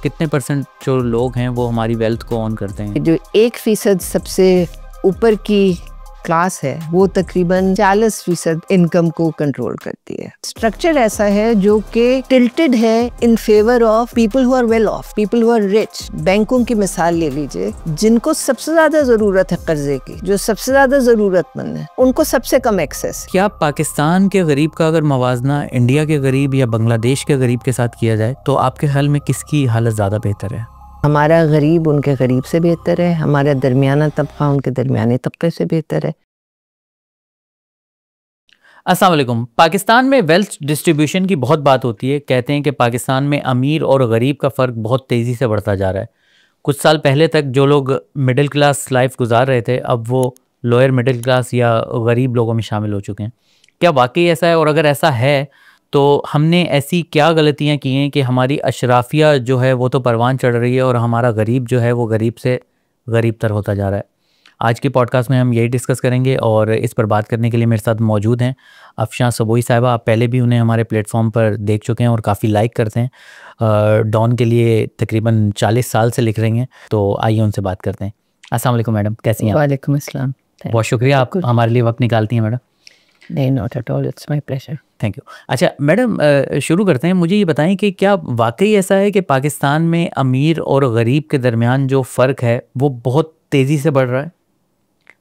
कितने परसेंट जो लोग हैं वो हमारी वेल्थ को ऑन करते हैं? जो 1% सबसे ऊपर की क्लास है वो तकरीबन 40% इनकम को कंट्रोल करती है। स्ट्रक्चर ऐसा है जो कि टिल्टेड है in favour of people who are well off, people who are rich. बैंकों की मिसाल ले लीजिए, जिनको सबसे ज्यादा जरूरत है कर्जे की, जो सबसे ज्यादा जरूरतमंद है, उनको सबसे कम एक्सेस। क्या पाकिस्तान के गरीब का अगर मवाजना इंडिया के गरीब या बांग्लादेश के गरीब के साथ किया जाए तो आपके ख्याल में किसकी हालत ज़्यादा बेहतर है? हमारा गरीब उनके गरीब से बेहतर है, हमारा दरमियाना तबका उनके दरमियाने तबके से बेहतर है। अस्सलाम वालेकुम। पाकिस्तान में वेल्थ डिस्ट्रीब्यूशन की बहुत बात होती है। कहते हैं कि पाकिस्तान में अमीर और गरीब का फ़र्क बहुत तेज़ी से बढ़ता जा रहा है। कुछ साल पहले तक जो लोग मिडिल क्लास लाइफ गुजार रहे थे, अब वो लोअर मिडिल क्लास या गरीब लोगों में शामिल हो चुके हैं। क्या वाकई ऐसा है? और अगर ऐसा है तो हमने ऐसी क्या गलतियां की हैं कि हमारी अशराफिया जो है वो तो परवान चढ़ रही है और हमारा गरीब जो है वो गरीब से गरीब तर होता जा रहा है? आज की पॉडकास्ट में हम यही डिस्कस करेंगे और इस पर बात करने के लिए मेरे साथ मौजूद हैं अफशां सबोई साहिबा। आप पहले भी उन्हें हमारे प्लेटफॉर्म पर देख चुके हैं और काफ़ी लाइक करते हैं। डॉन के लिए तकरीबन 40 साल से लिख रही हैं, तो आइए उनसे बात करते हैं। अस्सलाम वालेकुम मैडम, कैसी हैं? वालेकुम अस्सलाम। बहुत शुक्रिया, आप हमारे लिए वक्त निकालती हैं मैडम। नहीं, not at all, it's my pleasure. Thank you. अच्छा मैडम, शुरू करते हैं। मुझे ये बताएं कि क्या वाकई ऐसा है कि पाकिस्तान में अमीर और गरीब के दरमियान जो फ़र्क है वो बहुत तेज़ी से बढ़ रहा है?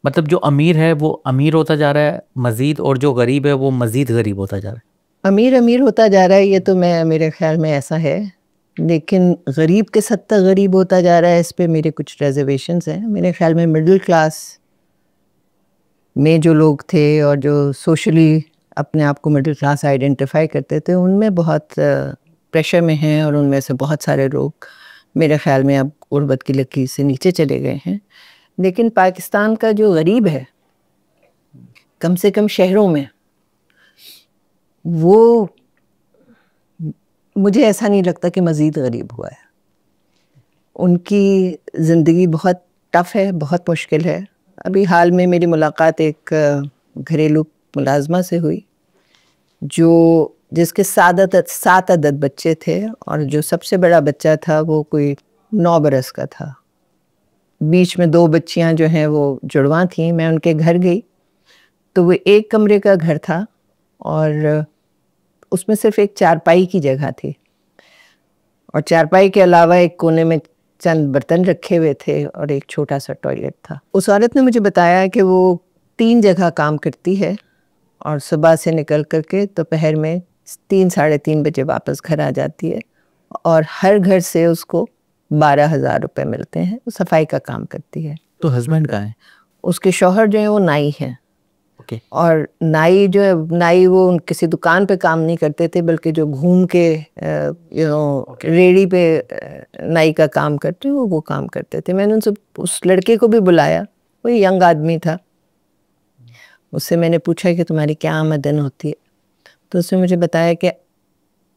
मतलब जो अमीर है वो अमीर होता जा रहा है मज़ीद, और जो गरीब है वो मज़ीद गरीब होता जा रहा है। अमीर अमीर होता जा रहा है, ये तो मेरे ख्याल में ऐसा है, लेकिन गरीब के सद तक गरीब होता जा रहा है, इस पे मेरे कुछ रिजर्वेशंस हैं। मेरे ख्याल में मिडिल क्लास में जो लोग थे और जो सोशली अपने आप को मिडिल क्लास आइडेंटिफाई करते थे, उनमें बहुत प्रेशर में हैं और उनमें से बहुत सारे लोग मेरे ख्याल में अब गुर्बत की लकीर से नीचे चले गए हैं। लेकिन पाकिस्तान का जो गरीब है, कम से कम शहरों में, वो मुझे ऐसा नहीं लगता कि मज़ीद गरीब हुआ है। उनकी ज़िंदगी बहुत टफ़ है, बहुत मुश्किल है। अभी हाल में मेरी मुलाकात एक घरेलू मुलाजमा से हुई जिसके 7 अदद बच्चे थे और जो सबसे बड़ा बच्चा था वो कोई 9 बरस का था। बीच में 2 बच्चियां जो हैं वो जुड़वा थीं। मैं उनके घर गई तो वो एक कमरे का घर था और उसमें सिर्फ एक चारपाई की जगह थी और चारपाई के अलावा एक कोने में चंद बर्तन रखे हुए थे और एक छोटा सा टॉयलेट था। उस औरत ने मुझे बताया कि वो 3 जगह काम करती है और सुबह से निकल करके दोपहर में 3 साढ़े 3 बजे वापस घर आ जाती है और हर घर से उसको 12,000 रुपये मिलते हैं। वो सफाई का काम करती है। तो हस्बैंड कहाँ है? उसके शौहर जो है वो नाई हैं। ओके। और नाई जो है, नाई वो किसी दुकान पे काम नहीं करते थे, बल्कि जो घूम के रेडी पे नाई का काम करते वो काम करते थे। मैंने उनसे उस लड़के को भी बुलाया, वो यंग आदमी था। उससे मैंने पूछा कि तुम्हारी क्या आमदन होती है, तो उसने मुझे बताया कि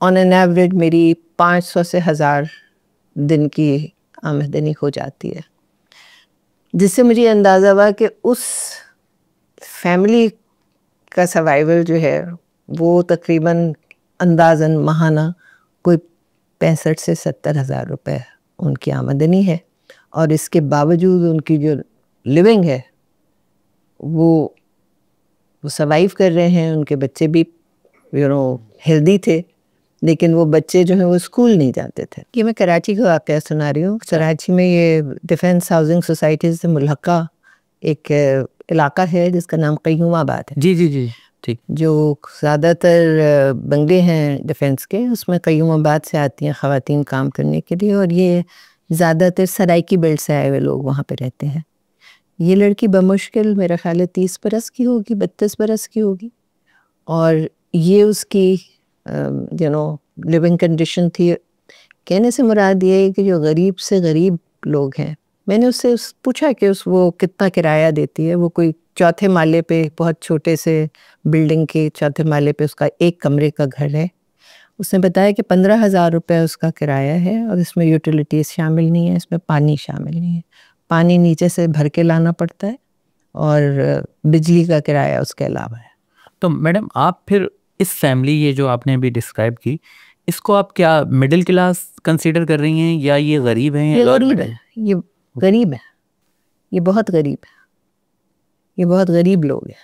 ऑन एन एवरेज मेरी 500 से 1000 दिन की आमदनी हो जाती है। जिससे मुझे अंदाज़ा हुआ कि उस फैमिली का सर्वाइवल जो है वो तकरीबन अंदाज़न माहाना कोई 65 से 70,000 रुपये उनकी आमदनी है। और इसके बावजूद उनकी जो लिविंग है वो सर्वाइव कर रहे हैं। उनके बच्चे भी हेल्दी थे, लेकिन वो बच्चे जो हैं वो स्कूल नहीं जाते थे। ये मैं कराची का वाक़या सुना रही हूँ। कराची में ये डिफेंस हाउसिंग सोसाइटीज़ से मुल्हक़ा एक इलाका है जिसका नाम क़य्यूमाबाद है। जी जी जी, ठीक। जो ज़्यादातर बंगले हैं डिफेंस के, उसमें क़य्यूमाबाद से आती हैं ख़वातीन काम करने के लिए, और ये ज़्यादातर सराइकी बेल्ट से आए हुए लोग वहाँ पे रहते हैं। ये लड़की बमुश्किल मेरा ख्याल है 30 बरस की होगी, 32 बरस की होगी, और ये उसकी लिविंग कंडीशन थी। कहने से मुराद ये है कि जो गरीब से गरीब लोग हैं, मैंने उससे पूछा कि वो कितना किराया देती है। वो कोई चौथे माले पे, बहुत छोटे से बिल्डिंग के चौथे माले पे उसका एक कमरे का घर है। उसने बताया कि 15,000 रुपये उसका किराया है और इसमें यूटिलिटीज़ शामिल नहीं है, इसमें पानी शामिल नहीं है। पानी नीचे से भर के लाना पड़ता है और बिजली का किराया उसके अलावा है। तो मैडम आप फिर इस फैमिली, ये जो आपने अभी डिस्क्राइब की, इसको आप क्या मिडिल क्लास कंसीडर कर रही हैं या ये गरीब हैं? ये गरीब है, ये गरीब है, ये बहुत गरीब है, ये बहुत गरीब लोग हैं।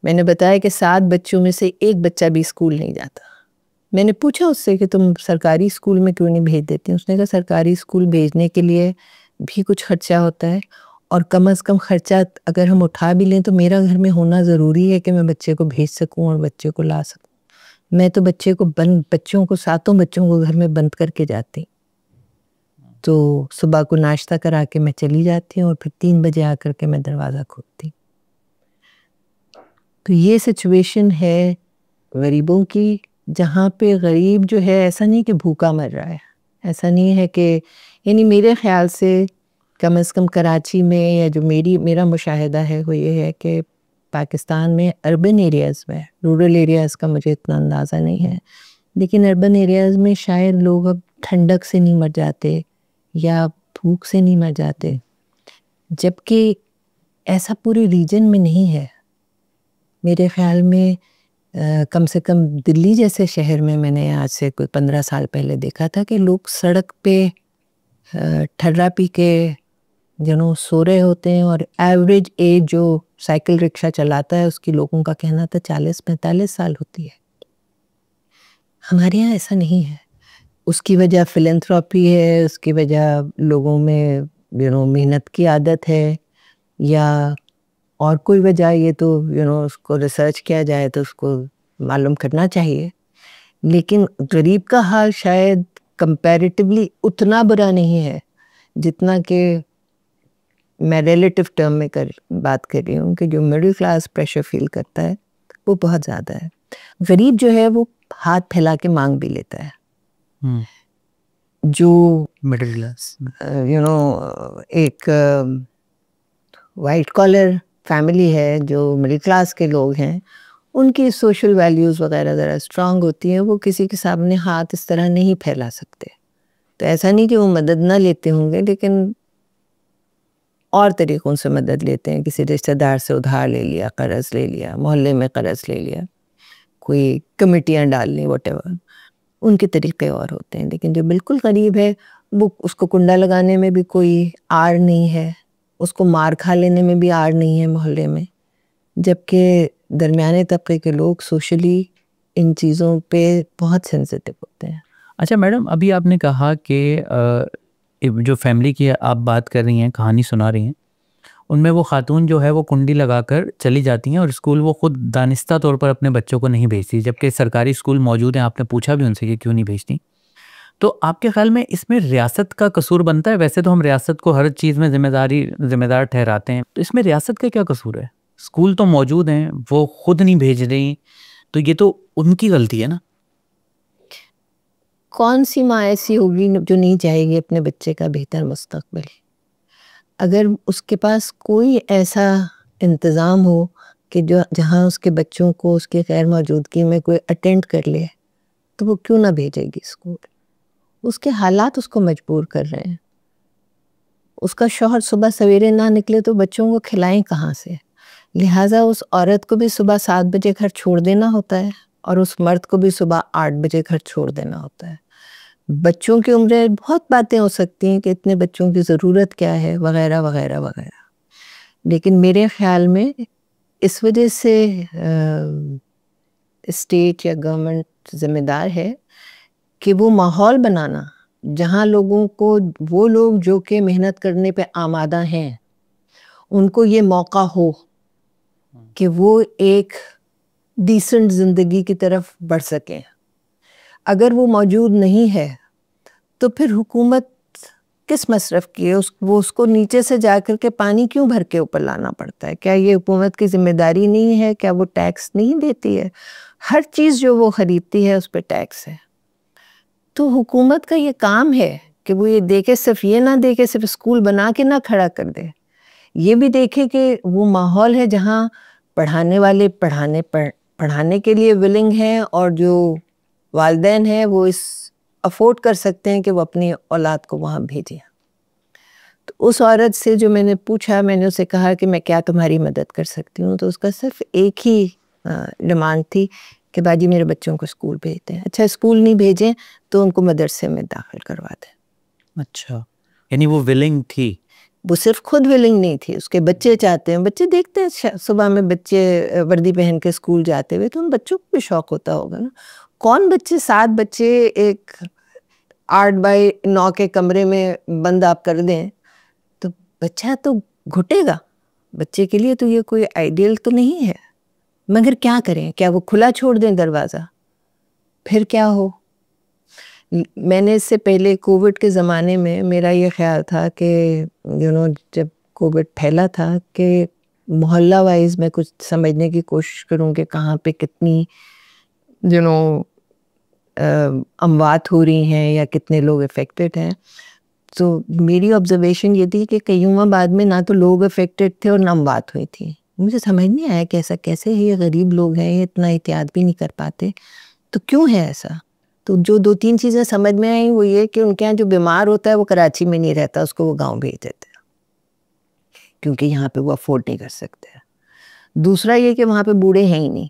मैंने बताया कि 7 बच्चों में से 1 बच्चा भी स्कूल नहीं जाता। मैंने पूछा उससे कि तुम सरकारी स्कूल में क्यों नहीं भेज देती? उसने कहा सरकारी स्कूल भेजने के लिए भी कुछ खर्चा होता है, और कम से कम खर्चा अगर हम उठा भी लें तो मेरा घर में होना ज़रूरी है कि मैं बच्चे को भेज सकूं और बच्चे को ला सकूं। मैं तो बच्चों को 7 बच्चों को घर में बंद करके जाती, तो सुबह को नाश्ता करा के मैं चली जाती हूँ और फिर 3 बजे आकर के मैं दरवाज़ा खोलती। तो ये सिचुएशन है गरीबों की, जहाँ पे गरीब जो है ऐसा नहीं कि भूखा मर रहा है, ऐसा नहीं है कि, यानी मेरे ख्याल से कम कराची में, या जो मेरा मुशाहिदा है वो ये है कि पाकिस्तान में अर्बन एरियाज़ में, रूरल एरियाज़ का मुझे इतना अंदाज़ा नहीं है, लेकिन अर्बन एरियाज़ में शायद लोग अब ठंडक से नहीं मर जाते या भूख से नहीं मर जाते, जबकि ऐसा पूरे रीजन में नहीं है। मेरे ख्याल में कम से कम दिल्ली जैसे शहर में मैंने आज से कोई 15 साल पहले देखा था कि लोग सड़क पे ठर्रा पी के सो रहे होते हैं, और एवरेज एज जो साइकिल रिक्शा चलाता है उसकी लोगों का कहना था 40-45 साल होती है। हमारे यहाँ ऐसा नहीं है। उसकी वजह फिलैंथ्रोपी है, उसकी वजह लोगों में मेहनत की आदत है, या और कोई वजह, ये तो उसको रिसर्च किया जाए तो उसको मालूम करना चाहिए। लेकिन गरीब का हाल शायद कंपैरेटिवली उतना बुरा नहीं है जितना कि मैं रिलेटिव टर्म में बात कर रही हूँ, कि जो मिडिल क्लास प्रेशर फील करता है वो बहुत ज़्यादा है। गरीब जो है वो हाथ फैला के मांग भी लेता है। जो मिडिल क्लास एक वाइट कॉलर फैमिली है, जो मिडिल क्लास के लोग हैं, उनकी सोशल वैल्यूज़ वगैरह ज़रा स्ट्रांग होती हैं, वो किसी के सामने हाथ इस तरह नहीं फैला सकते। तो ऐसा नहीं कि वो मदद ना लेते होंगे, लेकिन और तरीक़ों से मदद लेते हैं। किसी रिश्तेदार से उधार ले लिया, कर्ज़ ले लिया, मोहल्ले में कर्ज़ ले लिया, कोई कमेटियाँ डाल ली, व्हाटएवर, उनके तरीक़े और होते हैं। लेकिन जो बिल्कुल गरीब है वो, उसको कुंडा लगाने में भी कोई आड़ नहीं है, उसको मार खा लेने में भी आड़ नहीं है मोहल्ले में, जबकि दरमियाने तबके के लोग सोशली इन चीज़ों पे बहुत सेंसिटिव होते हैं। अच्छा मैडम, अभी आपने कहा कि जो फैमिली की आप बात कर रही हैं, कहानी सुना रही हैं, उनमें वो खातून जो है वो कुंडी लगाकर चली जाती हैं और स्कूल वो खुद दानिस्ता तौर पर अपने बच्चों को नहीं भेजती, जबकि सरकारी स्कूल मौजूद हैं। आपने पूछा भी उनसे कि क्यों नहीं भेजती। तो आपके ख्याल में इसमें रियासत का कसूर बनता है? वैसे तो हम रियासत को हर चीज़ में जिम्मेदार ठहराते हैं, तो इसमें रियासत का क्या कसूर है? स्कूल तो मौजूद हैं, वो खुद नहीं भेज रही, तो ये तो उनकी गलती है ना। कौन सी माँ ऐसी होगी जो नहीं चाहेगी अपने बच्चे का बेहतर मुस्तकबिल? अगर उसके पास कोई ऐसा इंतज़ाम हो कि जो जहाँ उसके बच्चों को उसके गैर मौजूदगी में कोई अटेंड कर ले, तो वो क्यों ना भेजेगी स्कूल? उसके हालात उसको मजबूर कर रहे हैं। उसका शौहर सुबह सवेरे ना निकले तो बच्चों को खिलाएं कहाँ से? लिहाजा उस औरत को भी सुबह 7 बजे घर छोड़ देना होता है, और उस मर्द को भी सुबह 8 बजे घर छोड़ देना होता है। बच्चों की उम्रें बहुत बातें हो सकती हैं कि इतने बच्चों की ज़रूरत क्या है, वगैरह वगैरह वगैरह। लेकिन मेरे ख्याल में इस वजह से स्टेट या गवर्नमेंट ज़िम्मेदार है कि वो माहौल बनाना जहाँ लोगों को, वो लोग जो कि मेहनत करने पे आमादा हैं, उनको ये मौका हो कि वो एक डिसेंट ज़िंदगी की तरफ बढ़ सकें। अगर वो मौजूद नहीं है तो फिर हुकूमत किस मसरफ़ की है? वो उसको नीचे से जा कर के पानी क्यों भर के ऊपर लाना पड़ता है? क्या ये हुकूमत की ज़िम्मेदारी नहीं है? क्या वो टैक्स नहीं देती है? हर चीज़ जो वो ख़रीदती है उस पर टैक्स है। तो हुकूमत का ये काम है कि वो ये देखे, सिर्फ ये ना देखे सिर्फ स्कूल बना के ना खड़ा कर दे, ये भी देखे कि वो माहौल है जहाँ पढ़ाने वाले पढ़ाने के लिए विलिंग हैं, और जो वालिदैन हैं वो इस अफोर्ड कर सकते हैं कि वो अपनी औलाद को वहाँ भेजें। तो उस औरत से जो मैंने पूछा, मैंने उसे कहा कि मैं क्या तुम्हारी मदद कर सकती हूँ, तो उसका सिर्फ एक ही डिमांड थी कि बाजी मेरे बच्चों को स्कूल भेज दें। अच्छा स्कूल नहीं भेजें तो उनको मदरसे में दाखिल करवा दें। अच्छा, यानी वो विलिंग थी? वो सिर्फ खुद विलिंग नहीं थी, उसके बच्चे चाहते हैं, बच्चे देखते हैं सुबह में बच्चे वर्दी पहन के स्कूल जाते हुए, तो उन बच्चों को भी शौक होता होगा ना। कौन बच्चे 7 बच्चे एक 8x9 के कमरे में बंद आप कर दें तो बच्चा तो घुटेगा। बच्चे के लिए तो ये कोई आइडियल तो नहीं है। मगर क्या करें, क्या वो खुला छोड़ दें दरवाज़ा? फिर क्या हो? मैंने इससे पहले कोविड के ज़माने में मेरा ये ख्याल था कि जब कोविड फैला था कि मोहल्ला वाइज मैं कुछ समझने की कोशिश करूं कि कहाँ पे कितनी अमवात हो रही हैं या कितने लोग अफेक्टेड हैं। तो मेरी ऑब्जर्वेशन ये थी कि कयूमाबाद में ना तो लोग अफेक्टेड थे और ना अमवात हुई थी। मुझे समझ नहीं आया कि ऐसा कैसे है, ये गरीब लोग हैं, ये इतना एहतियात भी नहीं कर पाते, तो क्यों है ऐसा? तो जो 2-3 चीज़ें समझ में आई वो ये कि उनके यहाँ जो बीमार होता है वो कराची में नहीं रहता, उसको वो गांव भेज देते हैं क्योंकि यहाँ पे वो अफोर्ड नहीं कर सकते। दूसरा ये कि वहाँ पे बूढ़े हैं ही नहीं,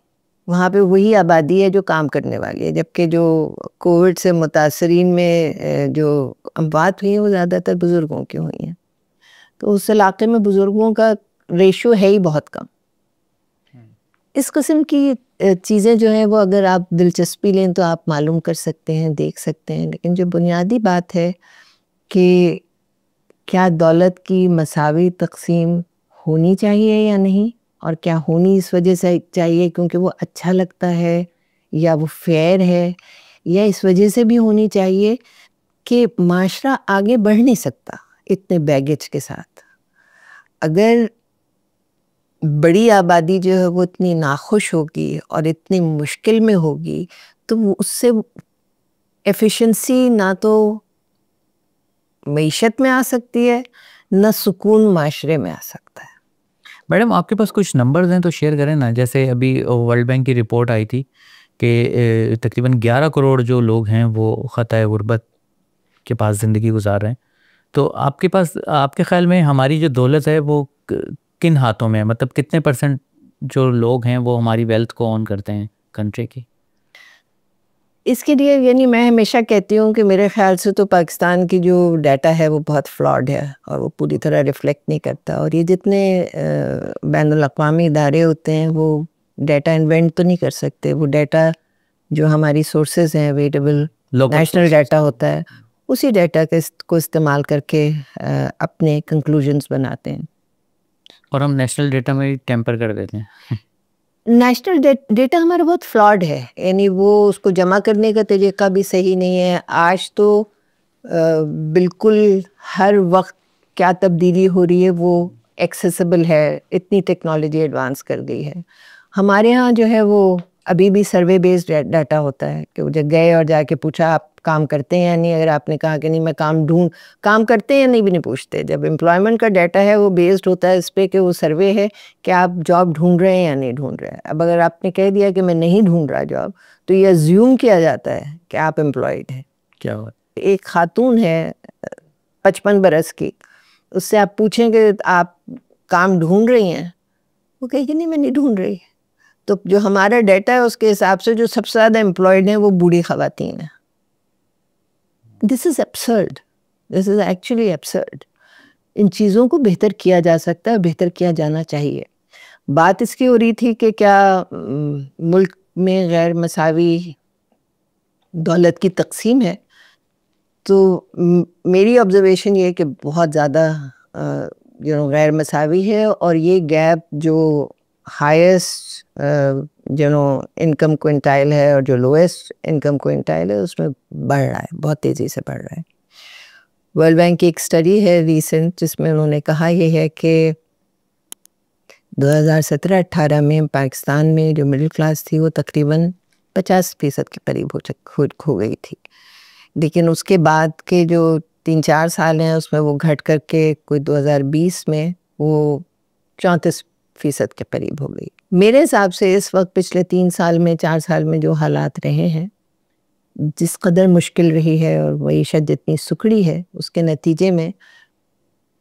वहाँ पे वही आबादी है जो काम करने वाली है, जबकि जो कोविड से मुतासरीन में जो अमवात हुई हैं वो ज़्यादातर बुज़ुर्गों की हुई हैं। तो उस इलाके में बुज़ुर्गों का रेशो है ही बहुत कम। इस किस्म की चीज़ें जो हैं वो अगर आप दिलचस्पी लें तो आप मालूम कर सकते हैं, देख सकते हैं। लेकिन जो बुनियादी बात है कि क्या दौलत की मसावी तक़सीम होनी चाहिए या नहीं, और क्या होनी इस वजह से चाहिए क्योंकि वो अच्छा लगता है या वो फेयर है, या इस वजह से भी होनी चाहिए कि माशरा आगे बढ़ नहीं सकता इतने बैगेज के साथ। अगर बड़ी आबादी जो है वो इतनी नाखुश होगी और इतनी मुश्किल में होगी तो उससे एफिशिएंसी ना तो मईशत में आ सकती है, ना सुकून माशरे में आ सकता है। मैडम आपके पास कुछ नंबर्स हैं तो शेयर करें ना। जैसे अभी वर्ल्ड बैंक की रिपोर्ट आई थी कि तकरीबन 11 करोड़ जो लोग हैं वो ख़तए गुर्बत के पास ज़िंदगी गुजार रहे हैं। तो आपके पास, आपके ख्याल में हमारी जो दौलत है वो किन हाथों में है? मतलब कितने % जो लोग हैं वो हमारी वेल्थ को ऑन करते हैं कंट्री की? इसके लिए यानी मैं हमेशा कहती हूँ कि मेरे ख्याल से तो पाकिस्तान की जो डाटा है वो बहुत फ्लॉड है और वो पूरी तरह रिफ्लेक्ट नहीं करता। और ये जितने बैनुल अक़वामी इदारे होते हैं वो डाटा इन्वेंट तो नहीं कर सकते। वो डाटा जो हमारी सोर्सेज हैं अवेलेबल, नेशनल डाटा होता है, उसी डाटा को इस्तेमाल करके अपने कंक्लूजन्स बनाते हैं। और हम नेशनल डेटा में टेम्पर कर देते हैं। नेशनल डेटा हमारा बहुत फ्लॉड है, यानी वो उसको जमा करने का तरीका भी सही नहीं है। आज तो बिल्कुल हर वक्त क्या तब्दीली हो रही है वो एक्सेसिबल है, इतनी टेक्नोलॉजी एडवांस कर गई है। हमारे यहाँ जो है वो अभी भी सर्वे बेस्ड डाटा होता है कि वो जब गए और जाके पूछा आप काम करते हैं या नहीं, अगर आपने कहा कि नहीं मैं काम करते हैं या नहीं भी नहीं पूछते। जब एम्प्लॉयमेंट का डाटा है वो बेस्ड होता है इस पर कि वो सर्वे है कि आप जॉब ढूंढ रहे हैं या नहीं ढूंढ रहे हैं। अब अगर आपने कह दिया कि मैं नहीं ढूंढ रहा जॉब तो ये अज्यूम किया जाता है कि आप एम्प्लॉयड हैं। क्या हुआ? एक खातून है 55 बरस की, उससे आप पूछें कि आप काम ढूंढ रही हैं, वो कहेगी नहीं मैं नहीं ढूंढ रही। तो जो हमारा डाटा है उसके हिसाब से जो सबसे ज़्यादा एम्प्लॉयड हैं वो बूढ़ी ख़वातीन हैं। This is absurd, this is actually absurd. इन चीज़ों को बेहतर किया जा सकता है, बेहतर किया जाना चाहिए। बात इसकी हो रही थी कि क्या मुल्क में गैर मसावी दौलत की तकसीम है। तो मेरी ऑब्जर्वेशन ये है कि बहुत ज़्यादा गैर मसावी है, और ये गैप जो हाईएस्ट इनकम क्विंटाइल है और जो लोएस्ट इनकम क्विंटाइल है उसमें बढ़ रहा है, बहुत तेज़ी से बढ़ रहा है। वर्ल्ड बैंक की एक स्टडी है रीसेंट जिसमें उन्होंने कहा यह है कि 2017-18 में पाकिस्तान में जो मिडिल क्लास थी वो तकरीबन 50% के करीब हो गई थी, लेकिन उसके बाद के जो 3-4 साल हैं उसमें वो घट करके कोई 2020 में वो 34% के करीब हो गई। मेरे हिसाब से इस वक्त पिछले 3 साल में 4 साल में जो हालात रहे हैं, जिस कदर मुश्किल रही है और मईशत जितनी सुखड़ी है, उसके नतीजे में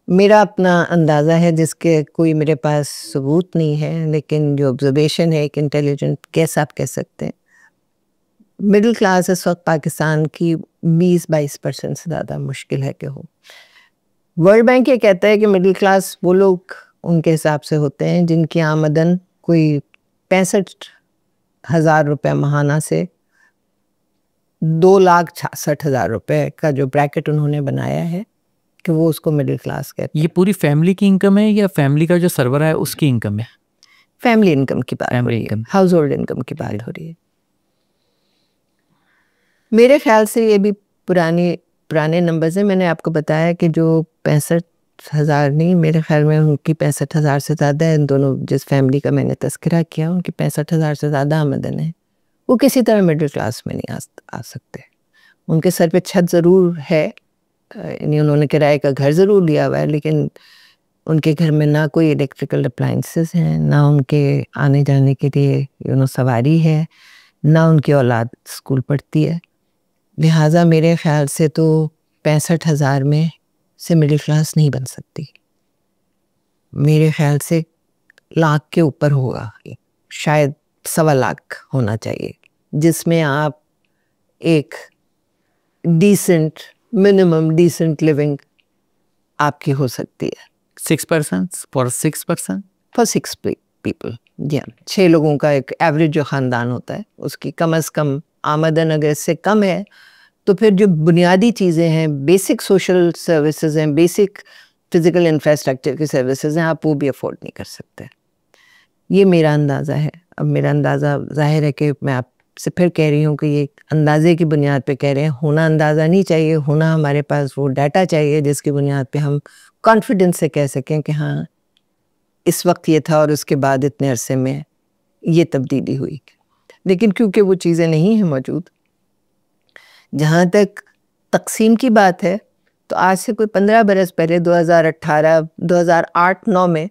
मेरा अपना अंदाज़ा है जिसके कोई मेरे पास सबूत नहीं है, लेकिन जो ऑब्जर्वेशन है एक इंटेलिजेंट गेस आप कह सकते हैं मिडिल क्लास इस वक्त पाकिस्तान की 20-22% से ज़्यादा मुश्किल है कि हो। वर्ल्ड बैंक ये कहता है कि मिडिल क्लास वो लोग उनके हिसाब से होते हैं जिनकी आमदन कोई 65,000 रुपये माहाना से 2,66,000 रुपये का जो ब्रैकेट उन्होंने बनाया है कि वो उसको मिडिल क्लास कहते हैं। ये पूरी फैमिली की इनकम है या फैमिली का जो सर्वर है उसकी इनकम है? फैमिली इनकम की बात हो फैमिली रही है, इनकम। हाउस होल्ड इनकम की बात हो रही है। मेरे ख्याल से ये भी पुराने नंबर्स हैं। मैंने आपको बताया कि जो 65,000 नहीं, मेरे ख्याल में उनकी 65,000 से ज़्यादा है। इन दोनों जिस फैमिली का मैंने तस्करा किया उनकी 65,000 से ज़्यादा आमदन है। वो किसी तरह मिडिल क्लास में नहीं आ सकते। उनके सर पे छत ज़रूर है, यानी उन्होंने किराए का घर ज़रूर लिया हुआ है, लेकिन उनके घर में ना कोई इलेक्ट्रिकल अप्लाइंसेस हैं, ना उनके आने जाने के लिए सवारी है, ना उनकी औलाद स्कूल पढ़ती है। लिहाजा मेरे ख्याल से तो 65,000 में से मिडिल क्लास नहीं बन सकती। मेरे ख्याल से लाख के ऊपर होगा, शायद 1.25 लाख होना चाहिए, जिसमें आप एक डिसेंट मिनिमम डिसेंट लिविंग आपकी हो सकती है। 6% फॉर 6%? फॉर 6 पीपल, जी, 6 लोगों का एक एवरेज जो ख़ानदान होता है उसकी कम से कम आमदन अगर इससे कम है तो फिर जो बुनियादी चीज़ें हैं, बेसिक सोशल सर्विसेज हैं, बेसिक फिज़िकल इंफ्रास्ट्रक्चर की सर्विसेज हैं, आप वो भी अफोर्ड नहीं कर सकते। ये मेरा अंदाज़ा है। अब मेरा अंदाज़ा ज़ाहिर है कि मैं आपसे फिर कह रही हूँ कि ये अंदाज़े की बुनियाद पे कह रहे हैं, होना अंदाज़ा नहीं चाहिए, होना हमारे पास वो डाटा चाहिए जिसकी बुनियाद पे हम कॉन्फिडेंस से कह सकें कि हाँ इस वक्त ये था और उसके बाद इतने अरसे में ये तब्दीली हुई। लेकिन क्योंकि वो चीज़ें नहीं हैं मौजूद, जहाँ तक तकसीम की बात है तो आज से कोई 15 बरस पहले 2008-9 में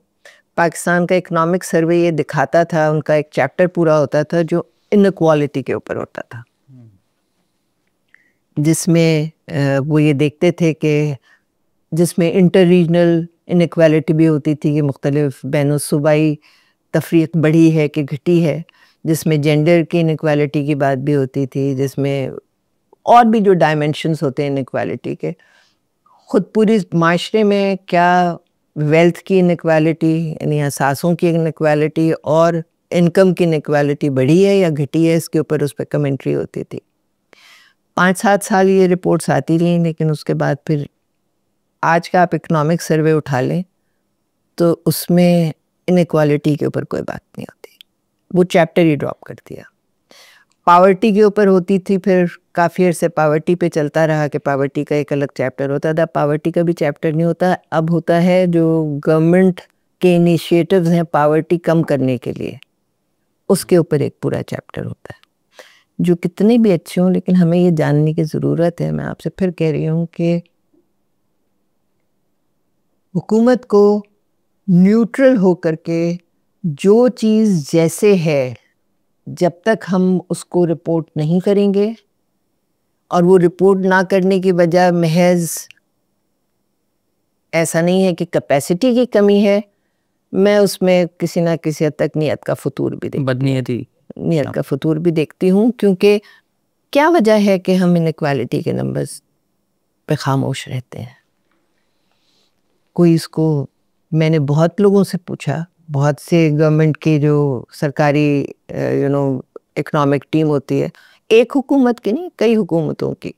पाकिस्तान का इकनॉमिक सर्वे ये दिखाता था, उनका एक चैप्टर पूरा होता था जो इनक्वालिटी के ऊपर होता था, जिसमें वो ये देखते थे कि जिसमें इंटर रीजनल इनक्वालिटी भी होती थी कि मुख्तलिफ बैन सूबाई तफरीक बढ़ी है कि घटी है, जिसमें जेंडर की इनक्वालिटी की बात भी होती थी, जिसमें और भी जो डायमेंशंस होते हैं इनक्वालिटी के। ख़ुद पूरी माशरे में क्या वेल्थ की इनक्वालिटी यानी असासों की इनक्वालिटी और इनकम की इनक्वालिटी बढ़ी है या घटी है, इसके ऊपर उस पर कमेंट्री होती थी। 5-7 साल ये रिपोर्ट्स आती रहीं, लेकिन उसके बाद फिर आज का आप इकनॉमिक सर्वे उठा लें तो उसमें इनक्वालिटी के ऊपर कोई बात नहीं होती, वो चैप्टर ही ड्रॉप कर दिया। पावर्टी के ऊपर होती थी, फिर काफ़ी अर्से पावर्टी पे चलता रहा कि पावर्टी का एक अलग चैप्टर होता था। पावर्टी का भी चैप्टर नहीं होता, अब होता है जो गवर्नमेंट के इनिशिएटिव्स हैं पावर्टी कम करने के लिए, उसके ऊपर एक पूरा चैप्टर होता है, जो कितने भी अच्छे हों, लेकिन हमें ये जानने की ज़रूरत है। मैं आपसे फिर कह रही हूँ कि हुकूमत को न्यूट्रल होकर के जो चीज़ जैसे है, जब तक हम उसको रिपोर्ट नहीं करेंगे और वो रिपोर्ट ना करने की वजह महज ऐसा नहीं है कि कैपेसिटी की कमी है, मैं उसमें किसी ना किसी हद तक नीयत का फतूर भी नीयत का फतूर भी देखती हूँ। क्योंकि क्या वजह है कि हम इनक्वालिटी के नंबर्स पे खामोश रहते हैं? कोई इसको, मैंने बहुत लोगों से पूछा, बहुत से गवर्नमेंट की जो सरकारी इकनॉमिक टीम होती है, एक हुकूमत की नहीं, कई हुकूमतों की,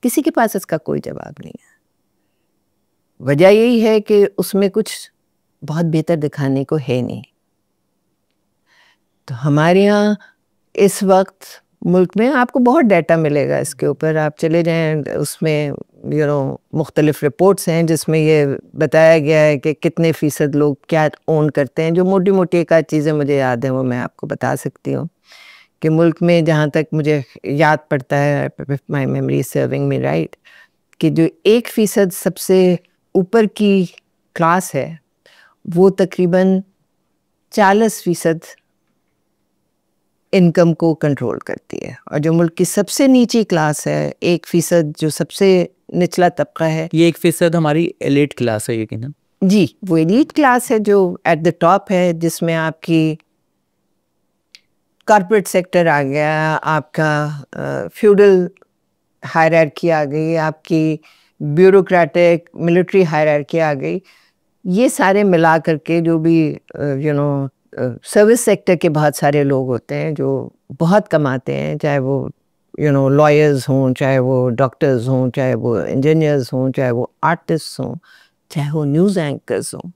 किसी के पास इसका कोई जवाब नहीं है। वजह यही है कि उसमें कुछ बहुत बेहतर दिखाने को है नहीं। तो हमारे यहाँ इस वक्त मुल्क में आपको बहुत डाटा मिलेगा इसके ऊपर, आप चले जाएं, उसमें मुख्तलिफ रिपोर्ट्स हैं जिसमें ये बताया गया है कि कितने फ़ीसद लोग क्या ओन करते हैं। जो मोटी मोटी एक आध चीज़ें मुझे याद हैं वो मैं आपको बता सकती हूँ कि मुल्क में, जहाँ तक मुझे याद पड़ता है, my memory serving me right, कि जो 1% सबसे ऊपर की क्लास है वो तकरीबन 40% इनकम को कंट्रोल करती है, और जो मुल्क की सबसे नीची क्लास है 1% जो सबसे निचला तबका है, ये 1% हमारी एलीट क्लास है यकीनन। जी, वो एलीट क्लास है जो एट द टॉप है, जिसमें आपकी कॉर्पोरेट सेक्टर आ गया, आपका फ्यूडल हायरार्की आ गई, आपकी ब्यूरोक्रेटिक मिलिट्री हायरार्की आ गई। ये सारे मिला करके जो भी सर्विस सेक्टर के बहुत सारे लोग होते हैं जो बहुत कमाते हैं, चाहे वो लॉयर्स हों, चाहे वो डॉक्टर्स हों, चाहे वो इंजीनियर्स हों, चाहे वो आर्टिस्ट हों, चाहे वो न्यूज़ एंकर्स हों,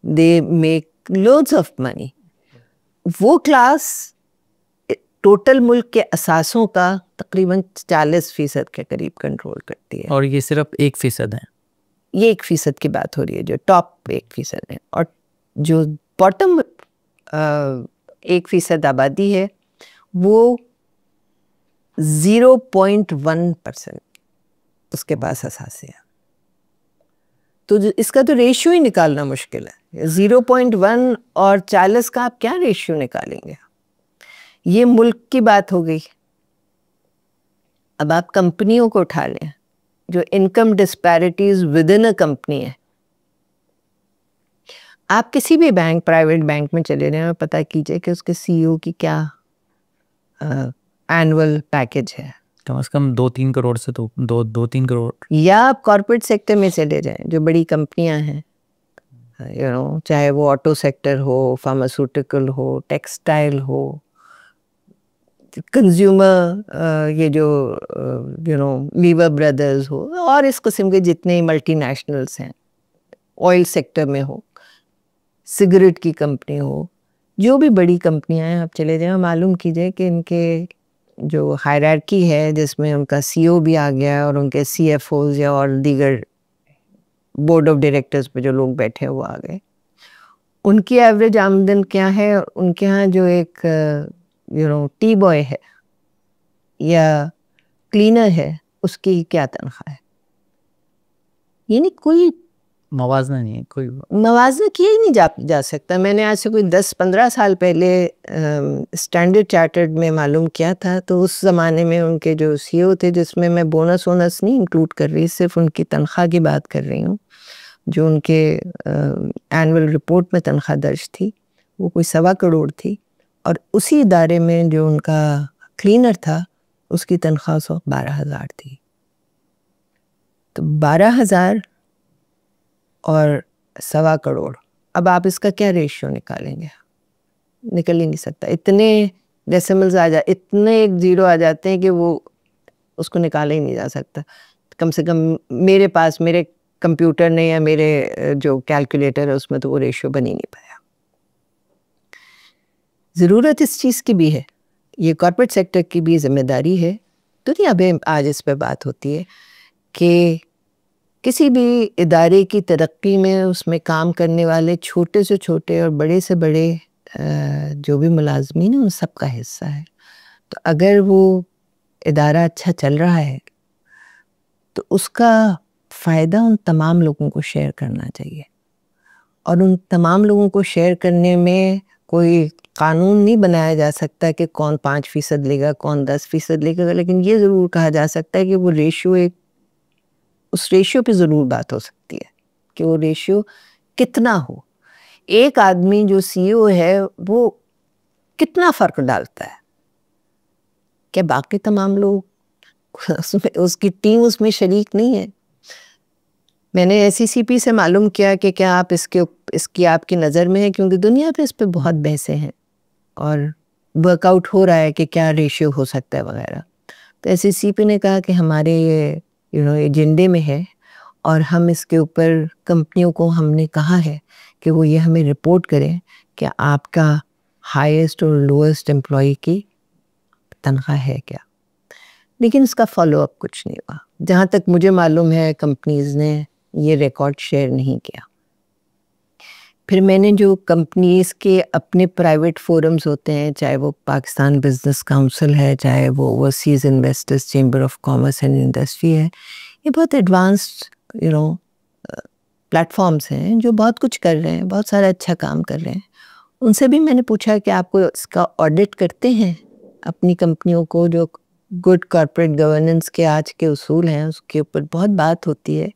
they make loads of money. वो क्लास टोटल मुल्क के असासों का तकरीबन 40% के करीब कंट्रोल करती है। और ये सिर्फ 1% है। ये 1% की बात हो रही है, जो टॉप 1% है, और जो बॉटम 1% आबादी है वो 0.1% उसके पास असासे है। तो इसका तो रेशियो ही निकालना मुश्किल है। 0.1 और 40 का आप क्या रेशियो निकालेंगे? ये मुल्क की बात हो गई। अब आप कंपनियों को उठा लें, जो income disparities with in a company है। आप किसी भी बैंक, प्राइवेट बैंक में चले जाएं और पता कीजिए कि उसके सीईओ की क्या एनुअल पैकेज है। कम से कम 2-3 करोड़ से तो 2-3 करोड़। या आप कॉर्पोरेट सेक्टर में चले जाएं, जो बड़ी कंपनियां हैं, चाहे वो ऑटो सेक्टर हो, फार्मास्यूटिकल हो, टेक्सटाइल हो, कंज्यूमर, ये जो लीवर ब्रदर्स हो, और इस किस्म के जितने मल्टीनेशनल्स हैं, ऑयल सेक्टर में हो, सिगरेट की कंपनी हो, जो भी बड़ी कंपनियां हैं, आप चले जाएं, मालूम कीजिए कि इनके जो हायरार्की है, जिसमें उनका सीईओ भी आ गया और उनके सीएफओज या और दीगर बोर्ड ऑफ डायरेक्टर्स पे जो लोग बैठे हैं वो आ गए। उनकी एवरेज आमदन क्या है? उनके यहाँ जो एक टी बॉय है या क्लीनर है, उसकी क्या तनख्वाह है? ये नहीं, कोई मवाजना नहीं है, कोई मवाजना किया ही नहीं जा सकता। मैंने आज से कोई 10-15 साल पहले स्टैंडर्ड चार्टर्ड में मालूम किया था, तो उस ज़माने में उनके जो सीईओ थे, जिसमें मैं बोनस वोनस नहीं इंक्लूड कर रही, सिर्फ उनकी तनख्वाह की बात कर रही हूँ, जो उनके एनुअल रिपोर्ट में तनख्वाह दर्ज थी, वो कोई 1.25 करोड़ थी। और उसी इदारे में जो उनका क्लीनर था, उसकी तनख्वाह 12,000 थी। तो 12,000 और 1.25 करोड़, अब आप इसका क्या रेशियो निकालेंगे? निकल ही नहीं सकता। इतने डेसिमल्स इतने एक जीरो आ जाते हैं कि वो उसको निकाला ही नहीं जा सकता। कम से कम मेरे पास, मेरे कंप्यूटर ने या मेरे जो कैलकुलेटर है उसमें तो वो रेशियो बन ही नहीं पाया। ज़रूरत इस चीज़ की भी है, ये कॉर्पोरेट सेक्टर की भी जिम्मेदारी है। दुनिया में आज इस पर बात होती है कि किसी भी इदारे की तरक्की में उसमें काम करने वाले छोटे से छोटे और बड़े से बड़े जो भी मुलाजमीन हैं, उन सब का हिस्सा है। तो अगर वो इदारा अच्छा चल रहा है तो उसका फ़ायदा उन तमाम लोगों को शेयर करना चाहिए। और उन तमाम लोगों को शेयर करने में कोई कानून नहीं बनाया जा सकता कि कौन 5% लेगा, कौन 10% लेगा, लेकिन ये ज़रूर कहा जा सकता है कि वो रेशियो उस रेशियो पे ज़रूर बात हो सकती है कि वो रेशियो कितना हो। एक आदमी जो सीईओ है वो कितना फ़र्क डालता है? क्या बाकी तमाम लोग उसमें, उसकी टीम उसमें शरीक नहीं है? मैंने एसईसीपी से मालूम किया कि क्या आप इसकी आपकी नज़र में है, क्योंकि दुनिया पे इस पे बहुत बहसें हैं और वर्कआउट हो रहा है कि क्या रेशियो हो सकता है वगैरह। तो एसईसीपी ने कहा कि हमारे ये एजेंडे में है और हम इसके ऊपर कंपनियों को हमने कहा है कि वो ये हमें रिपोर्ट करें कि आपका हाईएस्ट और लोएस्ट एम्प्लॉय की तनख्वाह है क्या। लेकिन इसका फॉलोअप कुछ नहीं हुआ। जहाँ तक मुझे मालूम है, कंपनीज ने ये रिकॉर्ड शेयर नहीं किया। फिर मैंने जो कंपनीज के अपने प्राइवेट फोरम्स होते हैं, चाहे वो पाकिस्तान बिजनेस काउंसिल है, चाहे वो overseas investors chamber of commerce and industry है, ये बहुत एडवांस्ड प्लेटफॉर्म्स हैं जो बहुत कुछ कर रहे हैं, बहुत सारा अच्छा काम कर रहे हैं। उनसे भी मैंने पूछा कि आपको इसका ऑडिट करते हैं अपनी कंपनियों को, जो गुड कॉर्पोरेट गवर्नेंस के आज के उसूल हैं उसके ऊपर बहुत बात होती है।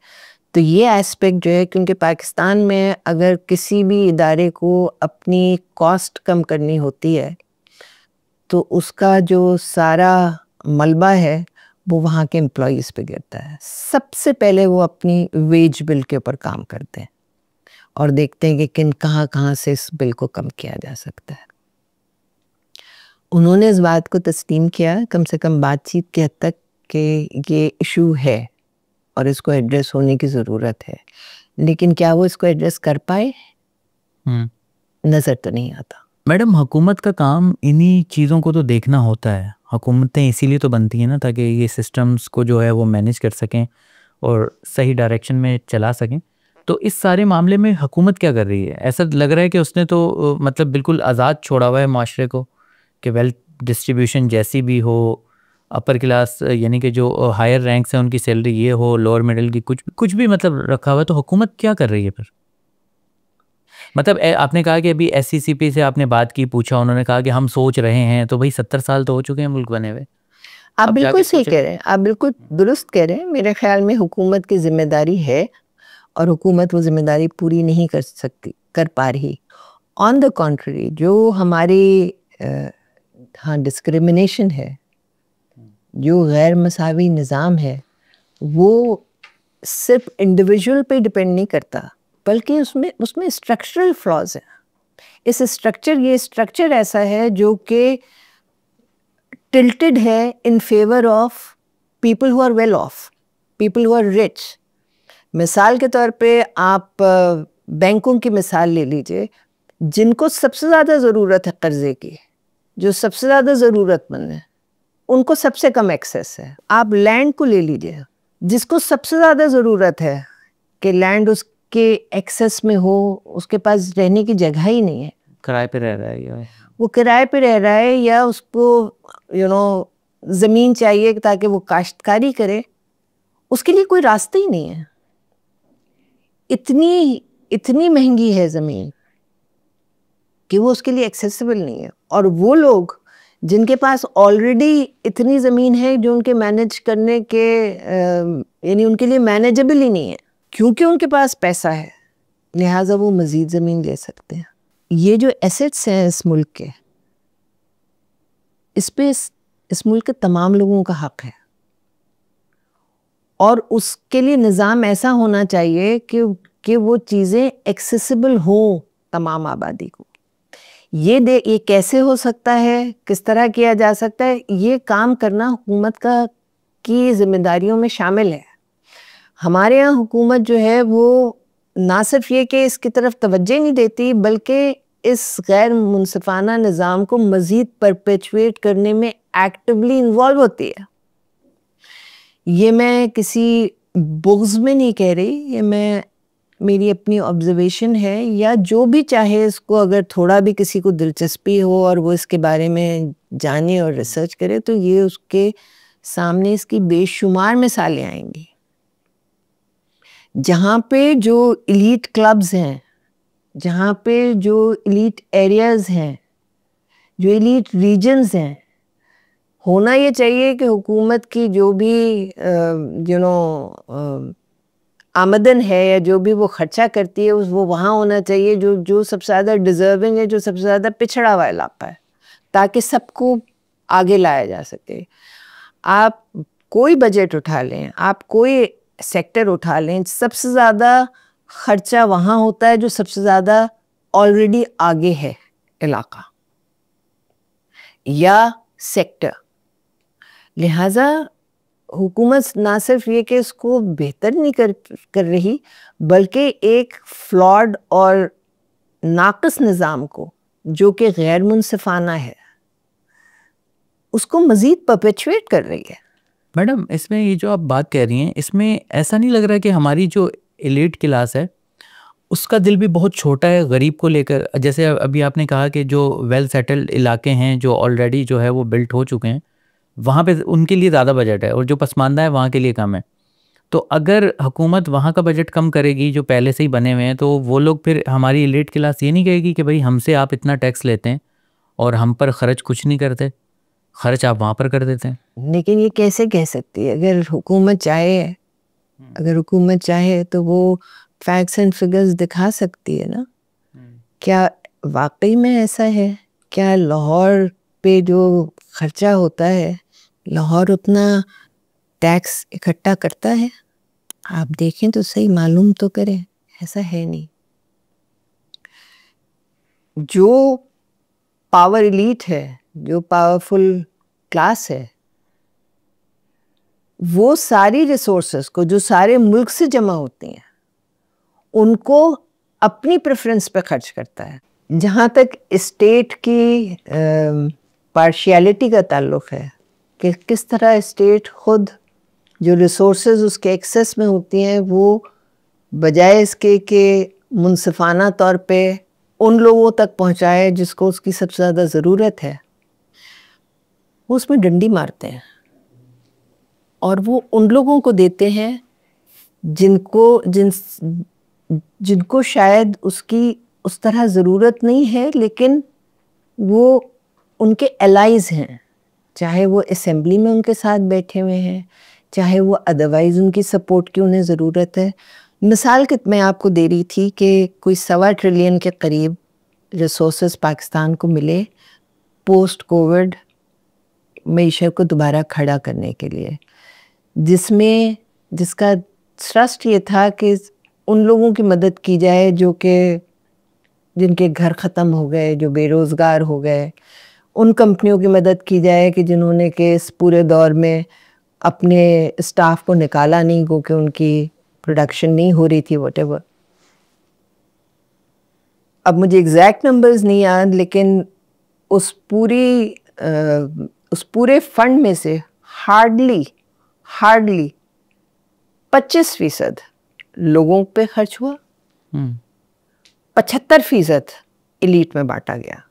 तो ये एस्पेक्ट जो है, क्योंकि पाकिस्तान में अगर किसी भी इदारे को अपनी कॉस्ट कम करनी होती है तो उसका जो सारा मलबा है वो वहाँ के एम्प्लॉयज़ पे गिरता है। सबसे पहले वो अपनी वेज बिल के ऊपर काम करते हैं और देखते हैं कि कहाँ से इस बिल को कम किया जा सकता है। उन्होंने इस बात को तस्लीम किया, कम से कम बातचीत के हद तक, कि ये इशू है और इसको एड्रेस होने की ज़रूरत है, लेकिन क्या वो इसको एड्रेस कर पाए? नज़र तो नहीं आता। मैडम, हुकूमत का काम इन्हीं चीज़ों को तो देखना होता है। हुकूमतें इसीलिए तो बनती हैं ना, ताकि ये सिस्टम्स को जो है वो मैनेज कर सकें और सही डायरेक्शन में चला सकें। तो इस सारे मामले में हुकूमत क्या कर रही है? ऐसा लग रहा है कि उसने तो मतलब बिल्कुल आज़ाद छोड़ा हुआ है माशरे को, कि वेल्थ डिस्ट्रीब्यूशन जैसी भी हो, अपर क्लास यानी कि जो हायर रैंक्स हैं उनकी सैलरी ये हो, लोअर मिडिल की कुछ भी मतलब रखा हुआ है। तो हुकूमत क्या कर रही है फिर? मतलब आपने कहा कि अभी SCCP से आपने बात की, पूछा, उन्होंने कहा कि हम सोच रहे हैं। तो भाई 70 साल तो हो चुके हैं मुल्क बने हुए। आप बिल्कुल सही कह रहे हैं, आप बिल्कुल दुरुस्त कह रहे हैं। मेरे ख्याल में हुकूमत की जिम्मेदारी है और हुकूमत वो जिम्मेदारी पूरी नहीं कर पा रही। ऑन द कॉन्ट्ररी, जो हमारी हाँ डिस्क्रिमिनेशन है, जो गैर मसावी निज़ाम है, वो सिर्फ इंडिविजुअल पे डिपेंड नहीं करता, बल्कि उसमें स्ट्रक्चरल फ्लॉज हैं। ये स्ट्रक्चर ऐसा है जो कि टिल्टेड है in favour of people who are well off, people who are rich. मिसाल के तौर पे आप बैंकों की मिसाल ले लीजिए। जिनको सबसे ज़्यादा ज़रूरत है कर्जे की, जो सबसे ज़्यादा ज़रूरतमंद है, उनको सबसे कम एक्सेस है। आप लैंड को ले लीजिए, जिसको सबसे ज़्यादा ज़रूरत है कि लैंड उसके एक्सेस में हो, उसके पास रहने की जगह ही नहीं है, किराए पे रह रहा है या वो किराए पे रह रहा है, या उसको ज़मीन चाहिए ताकि वो काश्तकारी करे, उसके लिए कोई रास्ता ही नहीं है। इतनी महंगी है ज़मीन कि वो उसके लिए एक्सेसिबल नहीं है। और वो लोग जिनके पास ऑलरेडी इतनी ज़मीन है जो उनके मैनेज करने के यानी उनके लिए मैनेजेबल ही नहीं है, क्योंकि उनके पास पैसा है, लिहाजा वो मज़ीद ज़मीन ले सकते हैं। ये जो एसेट्स हैं इस मुल्क के, इस मुल्क के तमाम लोगों का हक है, और उसके लिए निज़ाम ऐसा होना चाहिए कि वो चीज़ें एक्सेसिबल हों तमाम आबादी को। ये कैसे हो सकता है, किस तरह किया जा सकता है, ये काम करना हुकूमत की जिम्मेदारियों में शामिल है। हमारे यहाँ हुकूमत जो है वो ना सिर्फ ये कि इसकी तरफ तवज्जो नहीं देती, बल्कि इस गैर मुनसिफाना निज़ाम को मज़ीद परपेचुएट करने में एक्टिवली इन्वॉल्व होती है। ये मैं किसी बुग़्ज़ में नहीं कह रही, ये मेरी अपनी ऑब्जर्वेशन है, या जो भी चाहे इसको, अगर थोड़ा भी किसी को दिलचस्पी हो और वो इसके बारे में जाने और रिसर्च करे, तो ये उसके सामने इसकी बेशुमार मिसालें आएंगी, जहाँ पे जो एलीट क्लब्स हैं, जहाँ पे जो एलीट एरियाज़ हैं, जो एलीट रीजन्स हैं, होना ये चाहिए कि हुकूमत की जो भी आमदन है या जो भी वो खर्चा करती है, वो वहाँ होना चाहिए जो सबसे ज़्यादा डिज़र्विंग है, जो सबसे ज़्यादा पिछड़ा हुआ इलाका है, ताकि सबको आगे लाया जा सके। आप कोई बजट उठा लें, आप कोई सेक्टर उठा लें, सबसे ज़्यादा खर्चा वहाँ होता है जो सबसे ज़्यादा ऑलरेडी आगे है इलाका या सेक्टर। लिहाजा हुकूमत ना सिर्फ ये कि इसको बेहतर नहीं कर रही, बल्कि एक फ्लॉड और नाक़िस निज़ाम को, जो कि गैर मुनसिफाना है, उसको मज़ीद परपेचुएट कर रही है। मैडम, इसमें ये जो आप बात कह रही हैं, इसमें ऐसा नहीं लग रहा कि हमारी जो एलीट क्लास है उसका दिल भी बहुत छोटा है गरीब को लेकर? जैसे अभी आपने कहा कि जो वेल सेटल्ड इलाके हैं, जो ऑलरेडी जो है वो बिल्ट हो चुके हैं, वहाँ पे उनके लिए ज़्यादा बजट है, और जो पसमानदा है वहाँ के लिए कम है। तो अगर हुकूमत वहाँ का बजट कम करेगी जो पहले से ही बने हुए हैं, तो वो लोग फिर, हमारी एलीट क्लास ये नहीं कहेगी कि भाई हमसे आप इतना टैक्स लेते हैं और हम पर ख़र्च कुछ नहीं करते, ख़र्च आप वहाँ पर कर देते हैं। लेकिन ये कैसे कह सकती है? अगर हुकूमत चाहे तो वो फैक्ट्स एंड फिगर्स दिखा सकती है ना। क्या वाकई में ऐसा है? क्या लाहौर पे जो खर्चा होता है, लाहौर उतना टैक्स इकट्ठा करता है? आप देखें तो सही, मालूम तो करें, ऐसा है नहीं। जो पावर एलीट है, जो पावरफुल क्लास है, वो सारी रिसोर्सेस को जो सारे मुल्क से जमा होती हैं उनको अपनी प्रेफरेंस पे खर्च करता है। जहाँ तक स्टेट की पार्शियलिटी का ताल्लुक है कि किस तरह स्टेट खुद जो रिसोर्सेज उसके एक्सेस में होती हैं वो बजाय इसके कि मुनसिफाना तौर पे उन लोगों तक पहुँचाए जिसको उसकी सबसे ज़्यादा ज़रूरत है, वो उसमें डंडी मारते हैं और वो उन लोगों को देते हैं जिनको शायद उसकी उस तरह ज़रूरत नहीं है, लेकिन वो उनके एलाइज हैं, चाहे वो असेंबली में उनके साथ बैठे हुए हैं, चाहे वो अदरवाइज़ उनकी सपोर्ट की उन्हें ज़रूरत है। मिसाल के मैं आपको दे रही थी कि कोई $1.25 ट्रिलियन के करीब रिसोर्सेज पाकिस्तान को मिले पोस्ट कोविड मईशत को दोबारा खड़ा करने के लिए, जिसका ट्रस्ट ये था कि उन लोगों की मदद की जाए जो कि जिनके घर ख़त्म हो गए, जो बेरोज़गार हो गए, उन कंपनियों की मदद की जाए कि जिन्होंने कि इस पूरे दौर में अपने स्टाफ को निकाला नहीं क्योंकि उनकी प्रोडक्शन नहीं हो रही थी, व्हाटएवर। अब मुझे एग्जैक्ट नंबर्स नहीं याद, लेकिन उस पूरे फंड में से हार्डली 25% लोगों पे खर्च हुआ, 75% एलीट में बांटा गया,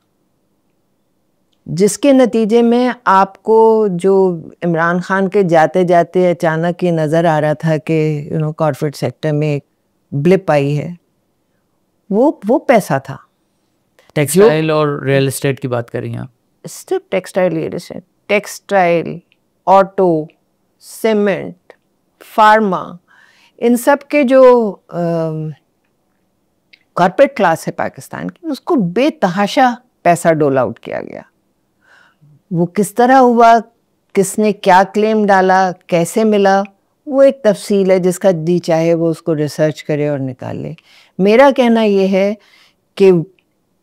जिसके नतीजे में आपको जो इमरान खान के जाते जाते अचानक ये नज़र आ रहा था कि कॉर्पोरेट सेक्टर में एक ब्लिप आई है, वो पैसा था। टेक्सटाइल और रियल एस्टेट की बात करें आप? सिर्फ textile, real estate, textile, auto, cement, pharma, इन सब के जो कॉर्पोरेट क्लास है पाकिस्तान की, उसको बेतहाशा पैसा डोल आउट किया गया। वो किस तरह हुआ, किसने क्या क्लेम डाला, कैसे मिला, वो एक तफसील है जिसका जी चाहे वो उसको रिसर्च करे और निकाल ले। मेरा कहना ये है कि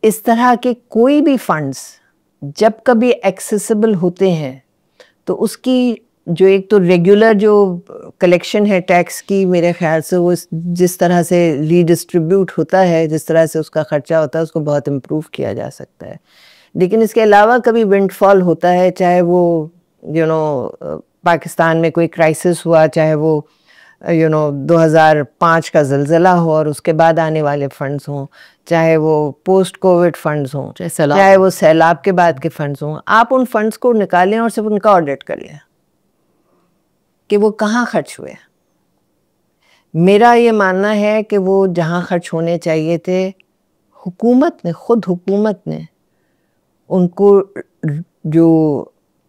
इस तरह के कोई भी फंड्स जब कभी एक्सेसिबल होते हैं तो उसकी जो एक तो रेगुलर जो कलेक्शन है टैक्स की, मेरे ख्याल से वो जिस तरह से रीडिस्ट्रीब्यूट होता है, जिस तरह से उसका खर्चा होता है, उसको बहुत इम्प्रूव किया जा सकता है। लेकिन इसके अलावा कभी विंडफॉल होता है, चाहे वो पाकिस्तान में कोई क्राइसिस हुआ, चाहे वो 2005 का ज़लज़ला हो और उसके बाद आने वाले फंड्स हों, चाहे वो पोस्ट कोविड फंड्स हों, चाहे वो सैलाब के बाद के फंड्स हों, आप उन फंड्स को निकालें और सिर्फ उनका ऑडिट कर लें कि वो कहाँ खर्च हुए। मेरा ये मानना है कि वो जहाँ खर्च होने चाहिए थे, हुकूमत ने उनको जो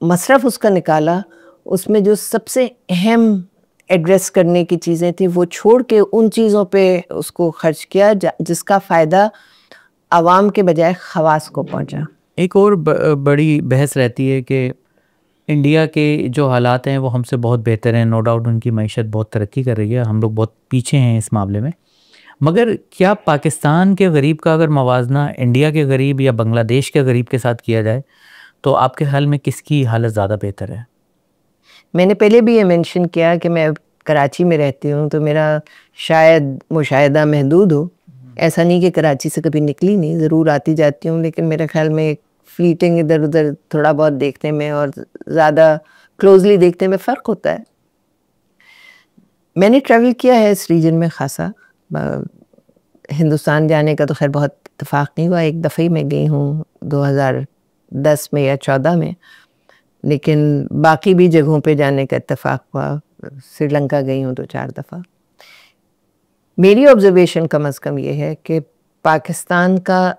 मसरफ उसका निकाला, उसमें जो सबसे अहम एड्रेस करने की चीज़ें थी वो छोड़ के उन चीज़ों पे उसको खर्च किया जिसका फ़ायदा आवाम के बजाय खवास को पहुंचा। एक और बड़ी बहस रहती है कि इंडिया के जो हालात हैं वो हमसे बहुत बेहतर हैं, नो डाउट उनकी मईशत बहुत तरक्की कर रही है, हम लोग बहुत पीछे हैं इस मामले में। मगर क्या पाकिस्तान के गरीब का अगर मवाजना इंडिया के गरीब या बांग्लादेश के गरीब के साथ किया जाए तो आपके ख्याल में किसकी हालत ज़्यादा बेहतर है? मैंने पहले भी ये मेंशन किया कि मैं कराची में रहती हूँ तो मेरा शायद मुशाहिदा महदूद हो। ऐसा नहीं कि कराची से कभी निकली नहीं, ज़रूर आती जाती हूँ, लेकिन मेरे ख्याल में एक फ्लीटिंग इधर उधर थोड़ा बहुत देखने में और ज़्यादा क्लोजली देखने में फ़र्क होता है। मैंने ट्रैवल किया है इस रीजन में खासा, हिंदुस्तान जाने का तो खैर बहुत इत्तेफाक नहीं हुआ, एक दफ़े ही मैं गई हूँ 2010 में या 14 में, लेकिन बाकी भी जगहों पे जाने का इत्तेफाक हुआ। श्रीलंका गई हूँ तो 4 दफ़ा। मेरी ऑब्जर्वेशन कम अज़ कम ये है कि पाकिस्तान का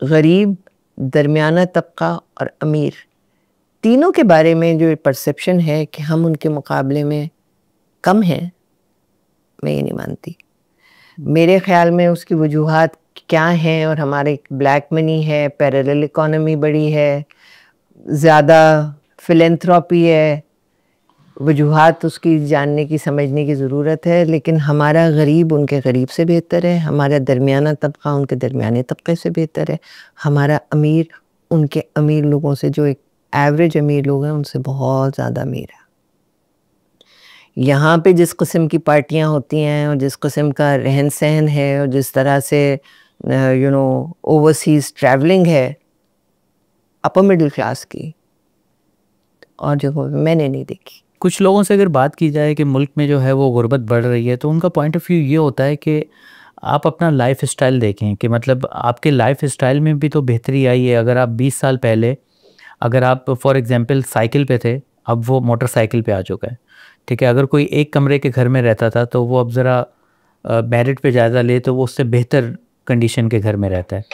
गरीब, दरमियाना तबका और अमीर, तीनों के बारे में जो परसेप्शन है कि हम उनके मुकाबले में कम हैं, मैं ये नहीं मानती। मेरे ख्याल में उसकी वजूहात क्या हैं, और हमारे ब्लैक मनी है, पैरेलल इकॉनमी बड़ी है, ज़्यादा फिलेंथ्रोपी है, वजूहात उसकी जानने की समझने की ज़रूरत है, लेकिन हमारा गरीब उनके गरीब से बेहतर है, हमारा दरमियाना तबका उनके दरमियाने तबके से बेहतर है, हमारा अमीर उनके अमीर लोगों से, जो एक एवरेज अमीर लोग हैं उनसे बहुत ज़्यादा अमीर है। यहाँ पे जिस किस्म की पार्टियाँ होती हैं और जिस किस्म का रहन सहन है और जिस तरह से ओवरसीज़ ट्रैवलिंग है अपर मिडिल क्लास की, और जगहों पे मैंने नहीं देखी। कुछ लोगों से अगर बात की जाए कि मुल्क में जो है वो गुर्बत बढ़ रही है, तो उनका पॉइंट ऑफ व्यू ये होता है कि आप अपना लाइफ स्टाइल देखें, कि मतलब आपके लाइफ स्टाइल में भी तो बेहतरी आई है। अगर आप 20 साल पहले, अगर आप फॉर एग्जांपल साइकिल पे थे, अब वो मोटरसाइकिल पे आ चुका है, ठीक है। अगर कोई एक कमरे के घर में रहता था तो वो अब ज़रा मेरिट पे ज़्यादा ले तो वो उससे बेहतर कंडीशन के घर में रहता है।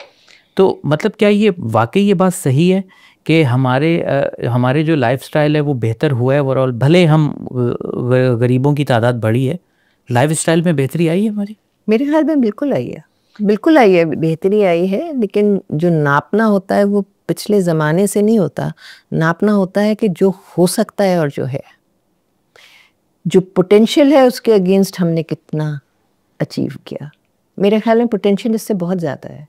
तो मतलब क्या ये वाकई ये बात सही है कि हमारे जो लाइफस्टाइल है वो बेहतर हुआ है ओवरऑल? भले हम गरीबों की तादाद बढ़ी है, लाइफस्टाइल में बेहतरी आई है हमारी? मेरे ख्याल में बिल्कुल आई है, बिल्कुल आई है, बेहतरी आई है, लेकिन जो नापना होता है वो पिछले ज़माने से नहीं होता। नापना होता है कि जो हो सकता है और जो है, जो पोटेंशियल है उसके अगेंस्ट हमने कितना अचीव किया। मेरे ख्याल में पोटेंशियल इससे बहुत ज़्यादा है।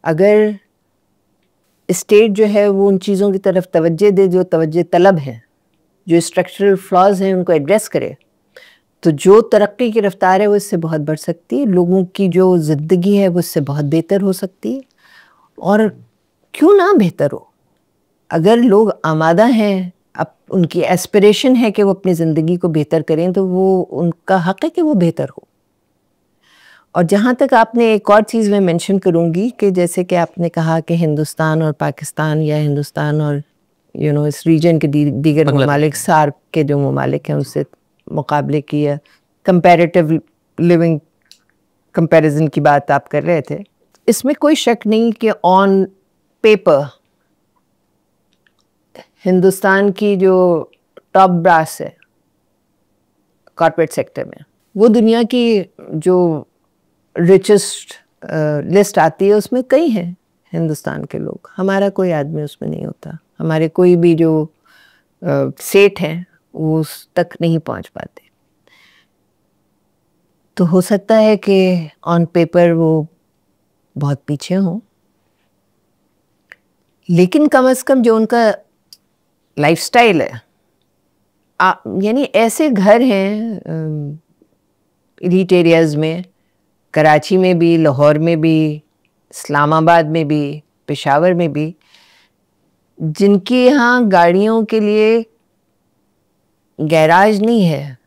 अगर स्टेट जो है वो उन चीज़ों की तरफ तवज्जो दे जो तवज्जो तलब है, जो स्ट्रक्चरल फ्लॉज हैं उनको एड्रेस करे, तो जो तरक्की की रफ्तार है वो इससे बहुत बढ़ सकती है। लोगों की जो ज़िंदगी है वो इससे बहुत बेहतर हो सकती है, और क्यों ना बेहतर हो। अगर लोग आमादा हैं, अब उनकी एस्पिरेशन है कि वो अपनी ज़िंदगी को बेहतर करें, तो वो उनका हक़ है कि वो बेहतर हो। और जहाँ तक आपने एक और चीज़ मैं मेंशन करूँगी कि जैसे कि आपने कहा कि हिंदुस्तान और पाकिस्तान, या हिंदुस्तान और इस रीजन के दीगर ममालिक, सार्क के जो ममालिक हैं उससे मुकाबले की, या कंपैरेटिव लिविंग कंपैरिजन की बात आप कर रहे थे, इसमें कोई शक नहीं कि ऑन पेपर हिंदुस्तान की जो टॉप ब्रास है कॉर्पोरेट सेक्टर में, वो दुनिया की जो रिचेस्ट लिस्ट आती है उसमें कई हैं हिंदुस्तान के लोग। हमारा कोई आदमी उसमें नहीं होता, हमारे कोई भी जो सेठ हैं वो उस तक नहीं पहुंच पाते। तो हो सकता है कि ऑन पेपर वो बहुत पीछे हों, लेकिन कम से कम जो उनका लाइफस्टाइल है, यानी ऐसे घर हैं एलीट एरियाज़ में, कराची में भी, लाहौर में भी, इस्लामाबाद में भी, पेशावर में भी, जिनके यहाँ गाड़ियों के लिए गैराज नहीं है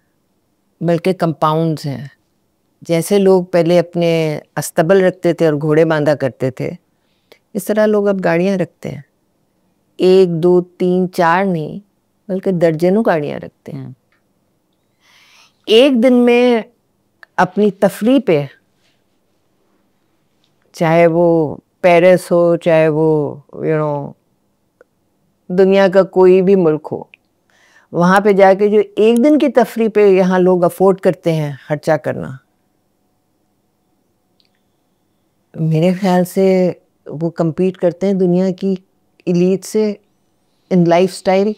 बल्कि कंपाउंड्स हैं। जैसे लोग पहले अपने अस्तबल रखते थे और घोड़े बांधा करते थे, इस तरह लोग अब गाड़ियाँ रखते हैं। 1, 2, 3, 4 नहीं बल्कि दर्जनों गाड़ियाँ रखते हैं। एक दिन में अपनी तफरीह पे, चाहे वो पेरिस हो, चाहे वो दुनिया का कोई भी मुल्क हो, वहाँ पे जाके जो एक दिन की तफरीह पे यहाँ लोग अफोर्ड करते हैं खर्चा करना, मेरे ख्याल से वो compete करते हैं दुनिया की एलीट से इन लाइफस्टाइल।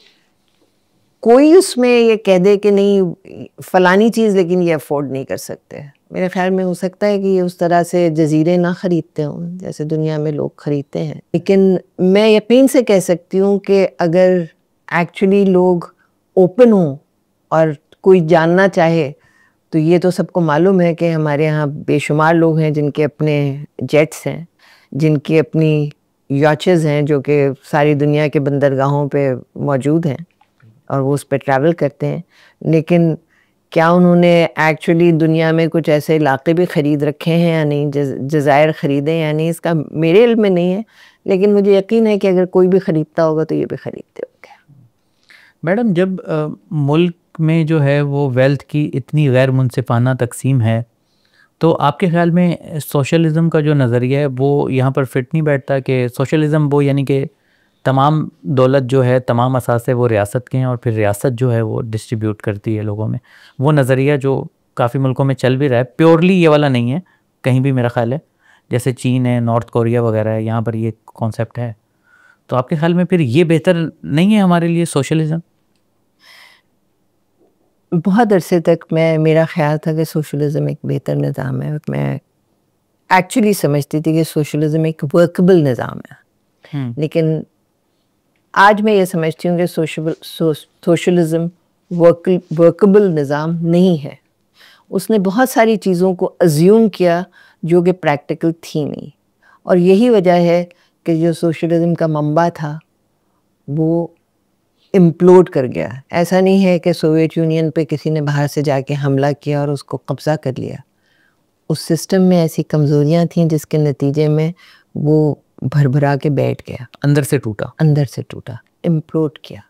कोई उसमें ये कह दे कि नहीं फलानी चीज़, लेकिन ये अफोर्ड नहीं कर सकते। मेरे ख्याल में हो सकता है कि ये उस तरह से जजीरे ना ख़रीदते हों जैसे दुनिया में लोग ख़रीदते हैं, लेकिन मैं यकीन से कह सकती हूँ कि अगर एक्चुअली लोग ओपन हों और कोई जानना चाहे, तो ये तो सबको मालूम है कि हमारे यहाँ बेशुमार लोग हैं जिनके अपने जेट्स हैं, जिनकी अपनी याचेज़ हैं, जो कि सारी दुनिया के बंदरगाहों पे मौजूद हैं और वो उस पर ट्रैवल करते हैं। लेकिन क्या उन्होंने एक्चुअली दुनिया में कुछ ऐसे इलाके भी ख़रीद रखे हैं या नहीं, जज़ायर ख़रीदे या नहीं, इसका मेरे इल्म में नहीं है, लेकिन मुझे यकीन है कि अगर कोई भी ख़रीदता होगा तो ये भी ख़रीदते होंगे। मैडम, जब मुल्क में जो है वो वेल्थ की इतनी गैर मुनसिफाना तकसीम है, तो आपके ख़्याल में सोशलिज़म का जो नज़रिया है वो यहाँ पर फिट नहीं बैठता? कि सोशलिज़म वो यानी कि तमाम दौलत जो है, तमाम असासे वो रियासत के हैं और फिर रियासत जो है वो डिस्ट्रीब्यूट करती है लोगों में। वो नज़रिया जो काफ़ी मुल्कों में चल भी रहा है, प्योरली ये वाला नहीं है कहीं भी मेरा ख़्याल है, जैसे चीन है, नॉर्थ कोरिया वगैरह है, यहाँ पर ये कॉन्सेप्ट है। तो आपके ख्याल में फिर ये बेहतर नहीं है हमारे लिए सोशलिज्म? बहुत अरसे तक मेरा ख्याल था कि सोशलिज्म एक बेहतर निज़ाम है। मैं एक्चुअली समझती थी कि सोशलिज्म एक वर्कबल निज़ाम है। लेकिन आज मैं ये समझती हूँ कि सोशलिज्म वर्कबल निज़ाम नहीं है। उसने बहुत सारी चीज़ों को अज्यूम किया जो कि प्रैक्टिकल थी नहीं, और यही वजह है कि जो सोशलिज्म का मंबा था वो इम्प्लोड कर गया। ऐसा नहीं है कि सोवियत यूनियन पे किसी ने बाहर से जाके हमला किया और उसको कब्ज़ा कर लिया। उस सिस्टम में ऐसी कमज़ोरियाँ थीं जिसके नतीजे में वो भरभरा के बैठ गया, अंदर से टूटा, इम्प्लोड किया।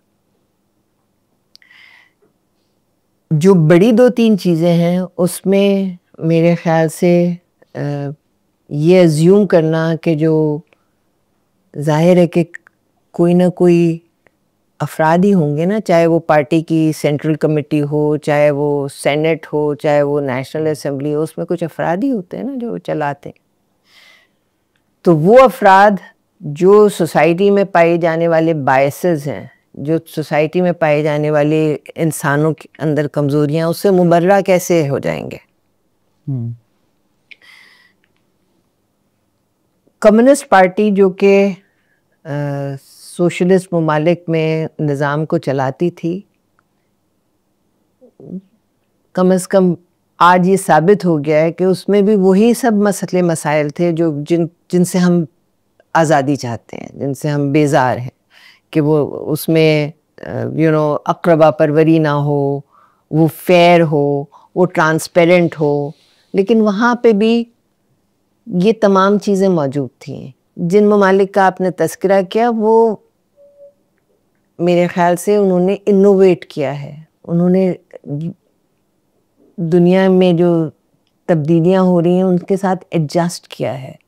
जो बड़ी 2-3 चीज़ें हैं उसमें मेरे ख्याल से ये अज्यूम करना कि जो ज़ाहिर है कि कोई ना कोई अफराद ही होंगे ना, चाहे वो पार्टी की सेंट्रल कमेटी हो, चाहे वो सेनेट हो, चाहे वो नेशनल असेंबली हो, उसमें कुछ अफराद ही होते हैं ना जो चलाते हैं। तो वो अफराद जो सोसाइटी में पाए जाने वाले बायसेस हैं, जो सोसाइटी में पाए जाने वाले इंसानों के अंदर कमज़ोरियाँ, उससे मुबर्रा कैसे हो जाएंगे? कम्युनिस्ट पार्टी जो कि सोशलिस्ट ममालिक में निज़ाम को चलाती थी, कम से कम आज ये साबित हो गया है कि उसमें भी वही सब मसले मसाइल थे जो जिनसे हम आज़ादी चाहते हैं, जिनसे हम बेजार हैं, कि वो उसमें अक़रबा परवरी ना हो, वो फेयर हो, वो ट्रांसपेरेंट हो। लेकिन वहाँ पे भी ये तमाम चीज़ें मौजूद थी। जिन ममालिक का आपने तज़किरा किया वो मेरे ख़्याल से उन्होंने इनोवेट किया है, उन्होंने दुनिया में जो तब्दीलियाँ हो रही हैं उनके साथ एडजस्ट किया है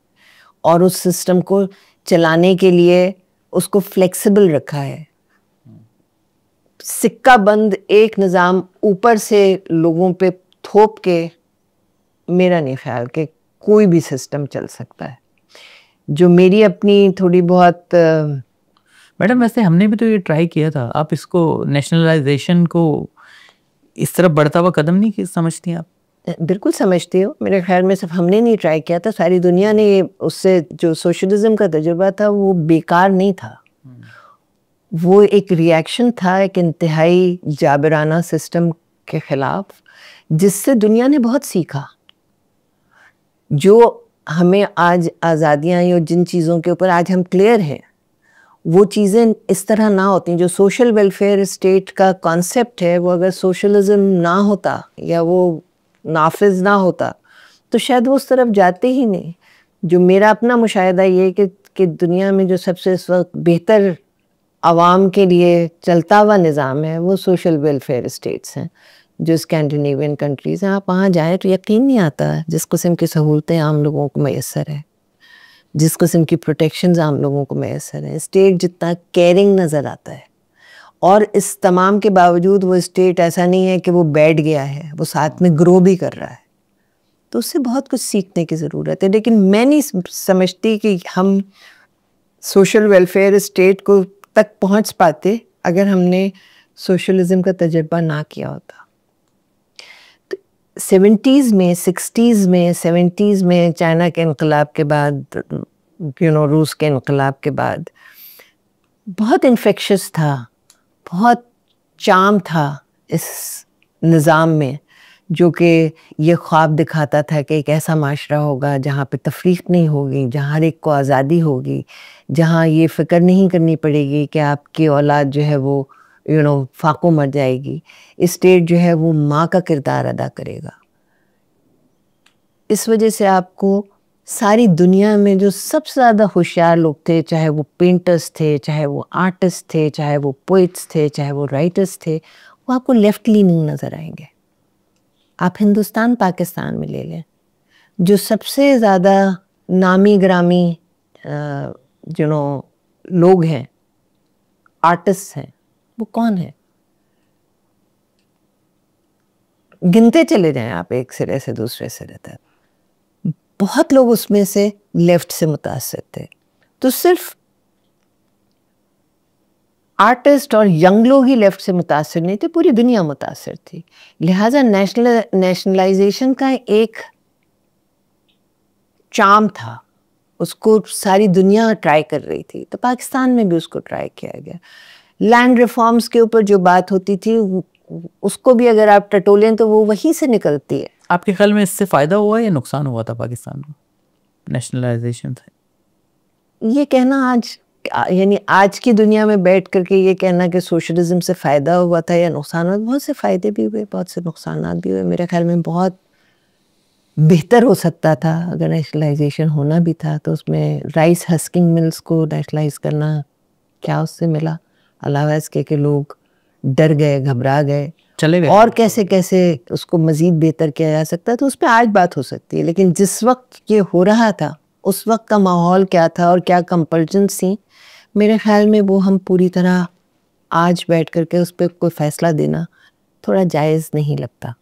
और उस सिस्टम को चलाने के लिए उसको फ्लेक्सिबल रखा है। सिक्का बंद एक निज़ाम ऊपर से लोगों पे थोप के मेरा नहीं ख्याल कि कोई भी सिस्टम चल सकता है। जो मेरी अपनी थोड़ी बहुत मैडम, वैसे हमने भी तो ये ट्राई किया था। आप इसको नेशनलाइजेशन को इस तरफ बढ़ता हुआ कदम नहीं समझती आप? बिल्कुल समझती हो। मेरे ख्याल में सिर्फ हमने नहीं ट्राई किया था, सारी दुनिया ने। उससे जो सोशलिज्म का तजुर्बा था वो बेकार नहीं था। वो एक रिएक्शन था एक इंतहाई जाबराना सिस्टम के ख़िलाफ़, जिससे दुनिया ने बहुत सीखा। जो हमें आज आज़ादियाँ या जिन चीज़ों के ऊपर आज हम क्लियर हैं, वो चीज़ें इस तरह ना होती। जो सोशल वेलफेयर स्टेट का कॉन्सेप्ट है, वो अगर सोशलिज्म ना होता या वो नाफिज ना होता तो शायद वो उस तरफ जाते ही नहीं। जो मेरा अपना मुशाहिदा ये है कि दुनिया में जो सबसे इस वक्त बेहतर आवाम के लिए चलता हुआ निज़ाम है वो सोशल वेलफेयर स्टेट्स हैं, जो स्कैंडिनेवियन कंट्रीज़ हैं। आप वहाँ जाएँ तो यकीन नहीं आता जिस किस्म की सहूलतें आम लोगों को मैसर है, जिस किस्म की प्रोटेक्शंस आम लोगों को मैसर है। स्टेट जितना केयरिंग नज़र आता है, और इस तमाम के बावजूद वो स्टेट ऐसा नहीं है कि वो बैठ गया है, वो साथ में ग्रो भी कर रहा है। तो उससे बहुत कुछ सीखने की ज़रूरत है। लेकिन मैं नहीं समझती कि हम सोशल वेलफेयर स्टेट को तक पहुंच पाते अगर हमने सोशलिज्म का तजर्बा ना किया होता। तो 70s में, 60s में, 70s में चाइना के इनकलाब के बाद, रूस के इनकलाब के बाद बहुत इन्फेक्शस था, बहुत चार्म था इस निज़ाम में, जो कि ये ख्वाब दिखाता था कि एक ऐसा माशरा होगा जहाँ पे तफरीक नहीं होगी, जहाँ हर एक को आज़ादी होगी, जहाँ ये फ़िक्र नहीं करनी पड़ेगी कि आपकी औलाद जो है वो फाको मर जाएगी। स्टेट जो है वो माँ का किरदार अदा करेगा। इस वजह से आपको सारी दुनिया में जो सबसे ज़्यादा होशियार लोग थे, चाहे वो पेंटर्स थे, चाहे वो आर्टिस्ट थे, चाहे वो पोइट्स थे, चाहे वो राइटर्स थे, वो आपको लेफ्ट लीनिंग नज़र आएंगे। आप हिंदुस्तान पाकिस्तान में ले लें, जो सबसे ज़्यादा नामी ग्रामी लोग हैं, आर्टिस्ट हैं, वो कौन है? गिनते चले जाएं आप एक सिरे से दूसरे सिरे तक। बहुत लोग उसमें से लेफ्ट से मुतासिर थे। तो सिर्फ आर्टिस्ट और यंग लोग ही लेफ्ट से मुतासर नहीं थे, पूरी दुनिया मुतासर थी। लिहाजा नेशनलाइजेशन का एक चार्म था, उसको सारी दुनिया ट्राई कर रही थी, तो पाकिस्तान में भी उसको ट्राई किया गया। लैंड रिफॉर्म्स के ऊपर जो बात होती थी उसको भी अगर आप टटोलें तो वो वहीं से निकलती है। आपके ख्याल में इससे फ़ायदा हुआ या नुकसान हुआ था पाकिस्तान में नेशनलाइजेशन से? ये कहना आज, यानी आज की दुनिया में बैठ करके ये कहना कि सोशलिज्म से फ़ायदा हुआ था या नुकसान, बहुत से फ़ायदे भी हुए, बहुत से नुकसान भी हुए। मेरे ख्याल में बहुत बेहतर हो सकता था अगर नेशनलाइजेशन होना भी था तो उसमें राइस हस्किंग मिल्स को नेशनलाइज करना, क्या उससे मिला अलावा इसके कि लोग डर गए, घबरा गए, चले गए, और कैसे कैसे उसको मज़ीद बेहतर किया जा सकता है, तो उस पर आज बात हो सकती है। लेकिन जिस वक्त ये हो रहा था उस वक्त का माहौल क्या था और क्या कंपल्शंस थी, मेरे ख्याल में वो हम पूरी तरह आज बैठ करके उस पर कोई फ़ैसला देना थोड़ा जायज़ नहीं लगता।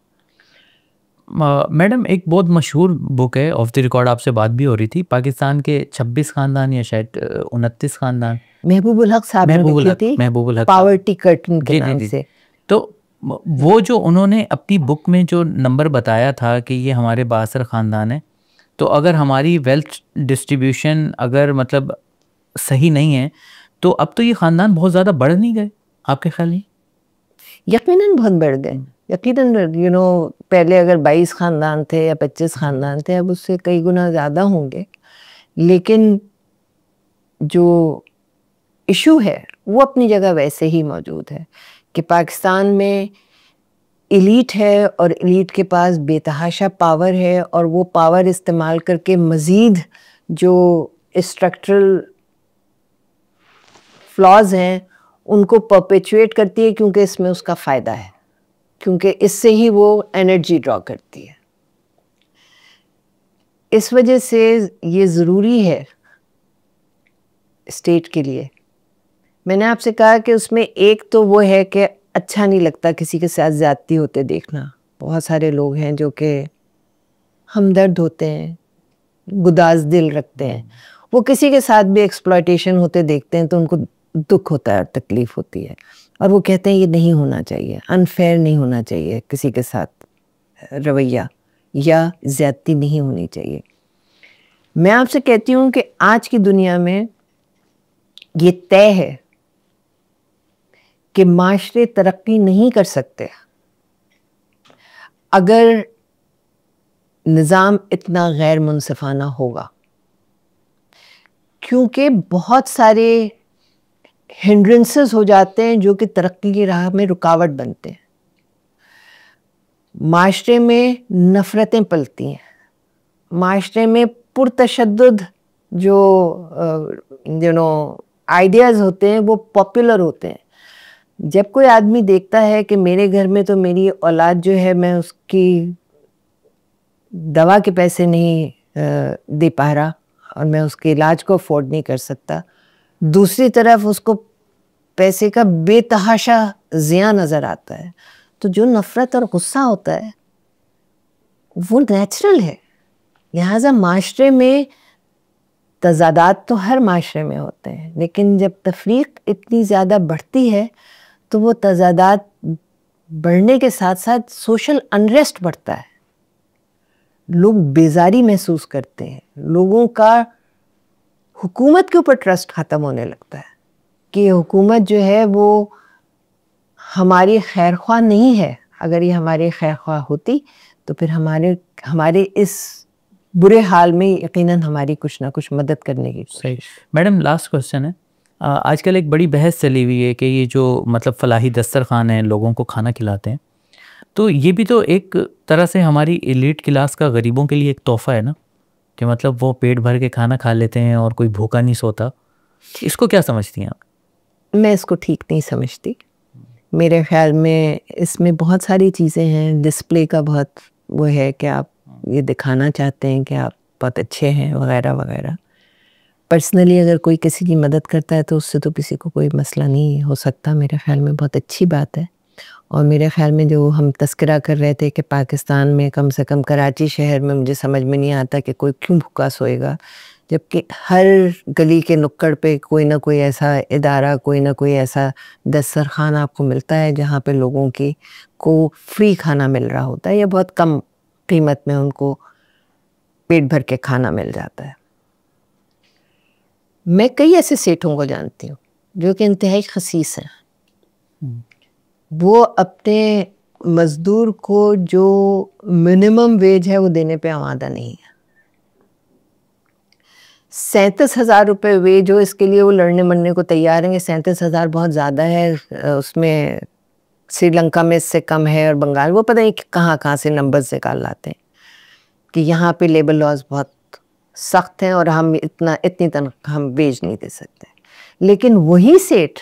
मैडम एक बहुत मशहूर बुक है, ऑफ द रिकॉर्ड आपसे बात भी हो रही थी, पाकिस्तान के 26 ख़ानदान या शायद 29 ख़ानदान, महबूबुल हक साहब ने लिखी थी, महबूबुल हक पॉवर्टी कर्टन के नाम से। तो वो जो उन्होंने अपनी बुक में जो नंबर बताया था कि ये हमारे 62 ख़ानदान है, तो अगर हमारी वेल्थ डिस्ट्रीब्यूशन अगर मतलब सही नहीं है तो अब तो ये ख़ानदान बहुत ज़्यादा बढ़ नहीं गए आपके ख्याल में? यकीनन बहुत बढ़ गए, यकीनन। पहले अगर 22 ख़ानदान थे या 25 ख़ानदान थे, अब उससे कई गुना ज़्यादा होंगे। लेकिन जो इशू है वो अपनी जगह वैसे ही मौजूद है कि पाकिस्तान में एलीट है और एलीट के पास बेतहाशा पावर है, और वो पावर इस्तेमाल करके मज़ीद जो स्ट्रक्चरल फ्लॉज हैं उनको परपेचुएट करती है, क्योंकि इसमें उसका फ़ायदा है, क्योंकि इससे ही वो एनर्जी ड्रॉ करती है। इस वजह से ये ज़रूरी है स्टेट के लिए। मैंने आपसे कहा कि उसमें एक तो वो है कि अच्छा नहीं लगता किसी के साथ ज़्यादती होते देखना। बहुत सारे लोग हैं जो कि हमदर्द होते हैं, गुदाज दिल रखते हैं, वो किसी के साथ भी एक्सप्लॉयटेशन होते देखते हैं तो उनको दुख होता है और तकलीफ़ होती है, और वो कहते हैं ये नहीं होना चाहिए, अनफेयर नहीं होना चाहिए, किसी के साथ रवैया या ज़्यादती नहीं होनी चाहिए। मैं आपसे कहती हूँ कि आज की दुनिया में ये तय है कि माशरे तरक्की नहीं कर सकते अगर निज़ाम इतना गैर मुनसिफाना होगा, क्योंकि बहुत सारे हिंड्रेंसेस हो जाते हैं जो कि तरक्की की राह में रुकावट बनते हैं। माशरे में नफ़रतें पलती हैं, माशरे में पुरतशद्दुद जो आइडियाज़ होते हैं वो पॉपुलर होते हैं। जब कोई आदमी देखता है कि मेरे घर में तो मेरी औलाद जो है मैं उसकी दवा के पैसे नहीं दे पा रहा और मैं उसके इलाज को अफोर्ड नहीं कर सकता, दूसरी तरफ उसको पैसे का बेतहाशा ज़िया नज़र आता है, तो जो नफ़रत और गुस्सा होता है वो नेचुरल है। लिहाजा माशरे में तज़ादात तो हर माशरे में होते हैं, लेकिन जब तफरीक इतनी ज़्यादा बढ़ती है तो वो तज़ादात बढ़ने के साथ साथ सोशल अनरेस्ट बढ़ता है, लोग बेजारी महसूस करते हैं, लोगों का हुकूमत के ऊपर ट्रस्ट ख़त्म होने लगता है कि हुकूमत जो है वो हमारी खैरख्वाह नहीं है। अगर ये हमारी खैरख्वाह होती तो फिर हमारे इस बुरे हाल में यकीनन हमारी कुछ ना कुछ मदद करने की। सही। मैडम लास्ट क्वेश्चन है, आजकल एक बड़ी बहस चली हुई है कि ये जो मतलब फलाही दस्तरखान है लोगों को खाना खिलाते हैं, तो ये भी तो एक तरह से हमारी एलीट क्लास का गरीबों के लिए एक तोहफ़ा है ना, कि मतलब वो पेट भर के खाना खा लेते हैं और कोई भूखा नहीं सोता। इसको क्या समझती हैं आप? मैं इसको ठीक नहीं समझती। मेरे ख्याल में इसमें बहुत सारी चीज़ें हैं, डिस्प्ले का बहुत वो है कि आप ये दिखाना चाहते हैं कि आप बहुत अच्छे हैं वगैरह वगैरह। पर्सनली अगर कोई किसी की मदद करता है तो उससे तो किसी को कोई मसला नहीं हो सकता, मेरे ख्याल में बहुत अच्छी बात है। और मेरे ख्याल में जो हम तस्करा कर रहे थे कि पाकिस्तान में कम से कम कराची शहर में मुझे समझ में नहीं आता कि कोई क्यों भूखा सोएगा, जबकि हर गली के नुक्कड़ पे कोई ना कोई ऐसा इदारा, कोई ना कोई ऐसा दस्तरखान आपको मिलता है जहाँ पे लोगों की को फ्री खाना मिल रहा होता है या बहुत कम कीमत में उनको पेट भर के खाना मिल जाता है। मैं कई ऐसे सेठों को जानती हूँ जो कि इंतहाई खसीस हैं। वो अपने मजदूर को जो मिनिमम वेज है वो देने पे आमादा नहीं है। 37,000 रुपये वेज हो, इसके लिए वो लड़ने मरने को तैयार हैं। 37,000 बहुत ज़्यादा है, उसमें श्रीलंका में इससे कम है और बंगाल, वो पता नहीं कहाँ कहाँ से नंबर्स निकाल लाते हैं कि यहाँ पे लेबर लॉज बहुत सख्त हैं और हम इतनी तनख्वाह हम वेज नहीं दे सकते। लेकिन वही सेठ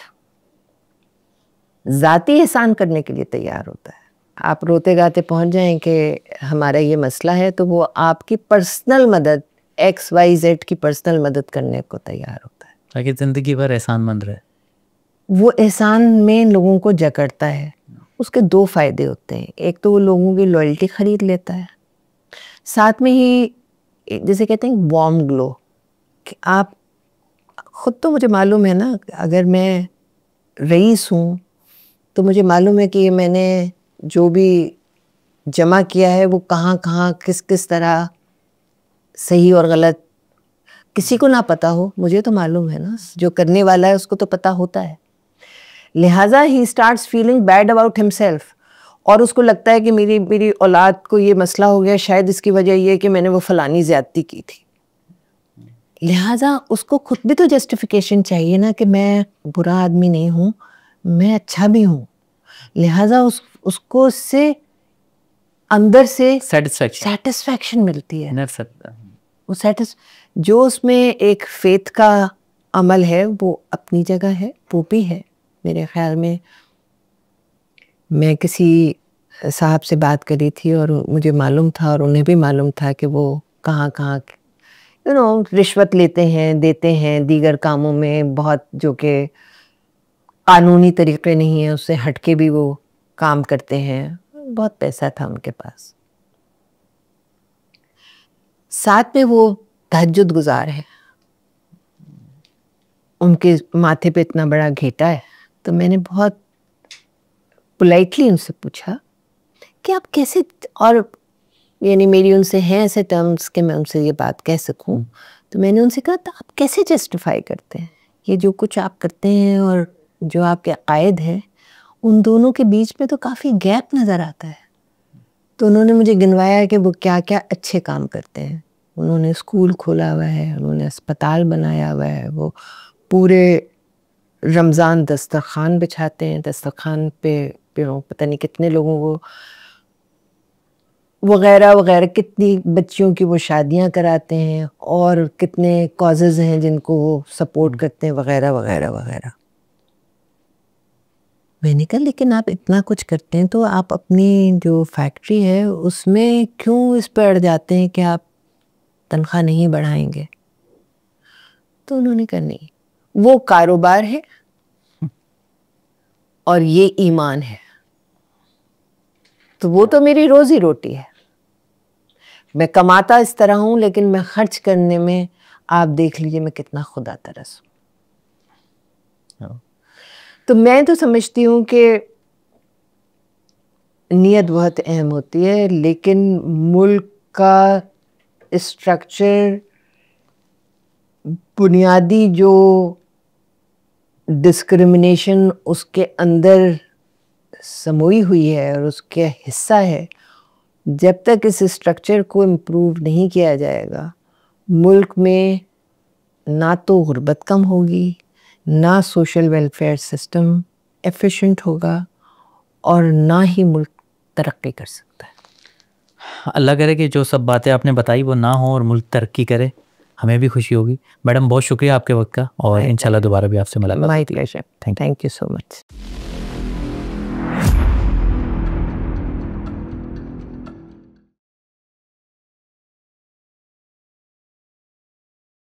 ज़ाती एहसान करने के लिए तैयार होता है। आप रोते गाते पहुंच जाएं कि हमारा ये मसला है, तो वो आपकी पर्सनल मदद XYZ की पर्सनल मदद करने को तैयार होता है ताकि ज़िंदगी भर एहसानमंद रहे। वो एहसान में लोगों को जकड़ता है। उसके 2 फ़ायदे होते हैं। एक तो वो लोगों की लॉयल्टी ख़रीद लेता है, साथ में ही जैसे कहते हैं वार्म ग्लो, कि आप ख़ुद, तो मुझे मालूम है ना, अगर मैं रईस हूँ तो मुझे मालूम है कि मैंने जो भी जमा किया है वो कहाँ कहाँ किस किस तरह सही और गलत किसी को ना पता हो, मुझे तो मालूम है ना, जो करने वाला है उसको तो पता होता है। लिहाजा he starts feeling bad about himself, और उसको लगता है कि मेरी औलाद को ये मसला हो गया, शायद इसकी वजह ये है कि मैंने वो फलानी ज़्यादती की थी। लिहाजा उसको खुद भी तो जस्टिफिकेशन चाहिए ना कि मैं बुरा आदमी नहीं हूँ, मैं अच्छा भी हूँ। लिहाजा उसको उससे अंदर से सेटिस्फैक्शन मिलती है। वो जो उसमें एक फेथ का अमल है वो अपनी जगह है, वो भी है मेरे ख्याल में। मैं किसी साहब से बात करी थी और मुझे मालूम था और उन्हें भी मालूम था कि वो कहाँ कहाँ रिश्वत लेते हैं, देते हैं दीगर कामों में, बहुत जो कि कानूनी तरीके नहीं है उससे हटके भी वो काम करते हैं। बहुत पैसा था उनके पास, साथ में वो तहज्जुद गुजार है, उनके माथे पे इतना बड़ा घेटा है। तो मैंने बहुत पोलाइटली उनसे पूछा कि आप कैसे, और यानी मेरी उनसे हैं ऐसे टर्म्स कि मैं उनसे ये बात कह सकूं। तो मैंने उनसे कहा तो आप कैसे जस्टिफाई करते हैं ये जो कुछ आप करते हैं और जो आपके अकायद हैं, उन दोनों के बीच में तो काफ़ी गैप नज़र आता है। तो उन्होंने मुझे गिनवाया कि वो क्या क्या अच्छे काम करते हैं। उन्होंने स्कूल खोला हुआ है, उन्होंने अस्पताल बनाया हुआ है, वो पूरे रमज़ान दस्तरखान बिछाते हैं, दस्तरखान पे पता नहीं कितने लोगों को वग़ैरह वग़ैरह, कितनी बच्चियों की वो शादियां कराते हैं और कितने कॉजेज़ हैं जिनको वो सपोर्ट करते हैं वग़ैरह वग़ैरह वग़ैरह। मैंने कहा लेकिन आप इतना कुछ करते हैं तो आप अपनी जो फैक्ट्री है उसमें क्यों इस पर अड़ जाते हैं कि आप तनख्वाह नहीं बढ़ाएंगे? तो उन्होंने कहा नहीं, वो कारोबार है और ये ईमान है, तो वो तो मेरी रोजी रोटी है। मैं कमाता इस तरह हूँ लेकिन मैं खर्च करने में आप देख लीजिए मैं कितना खुदा तरस हूँ। तो मैं तो समझती हूँ कि नीयत बहुत अहम होती है, लेकिन मुल्क का स्ट्रक्चर, बुनियादी जो डिस्क्रिमिनेशन उसके अंदर समोई हुई है और उसके हिस्सा है, जब तक इस स्ट्रक्चर को इम्प्रूव नहीं किया जाएगा, मुल्क में ना तो गुर्बत कम होगी, ना सोशल वेलफेयर सिस्टम एफिशिएंट होगा और ना ही मुल्क तरक्की कर सकता है। अल्लाह करे कि जो सब बातें आपने बताई वो ना हो और मुल्क तरक्की करे, हमें भी खुशी होगी। मैडम बहुत शुक्रिया आपके वक्त का, और इंशाल्लाह दोबारा भी आपसे मुलाकात। My pleasure, thank you so much.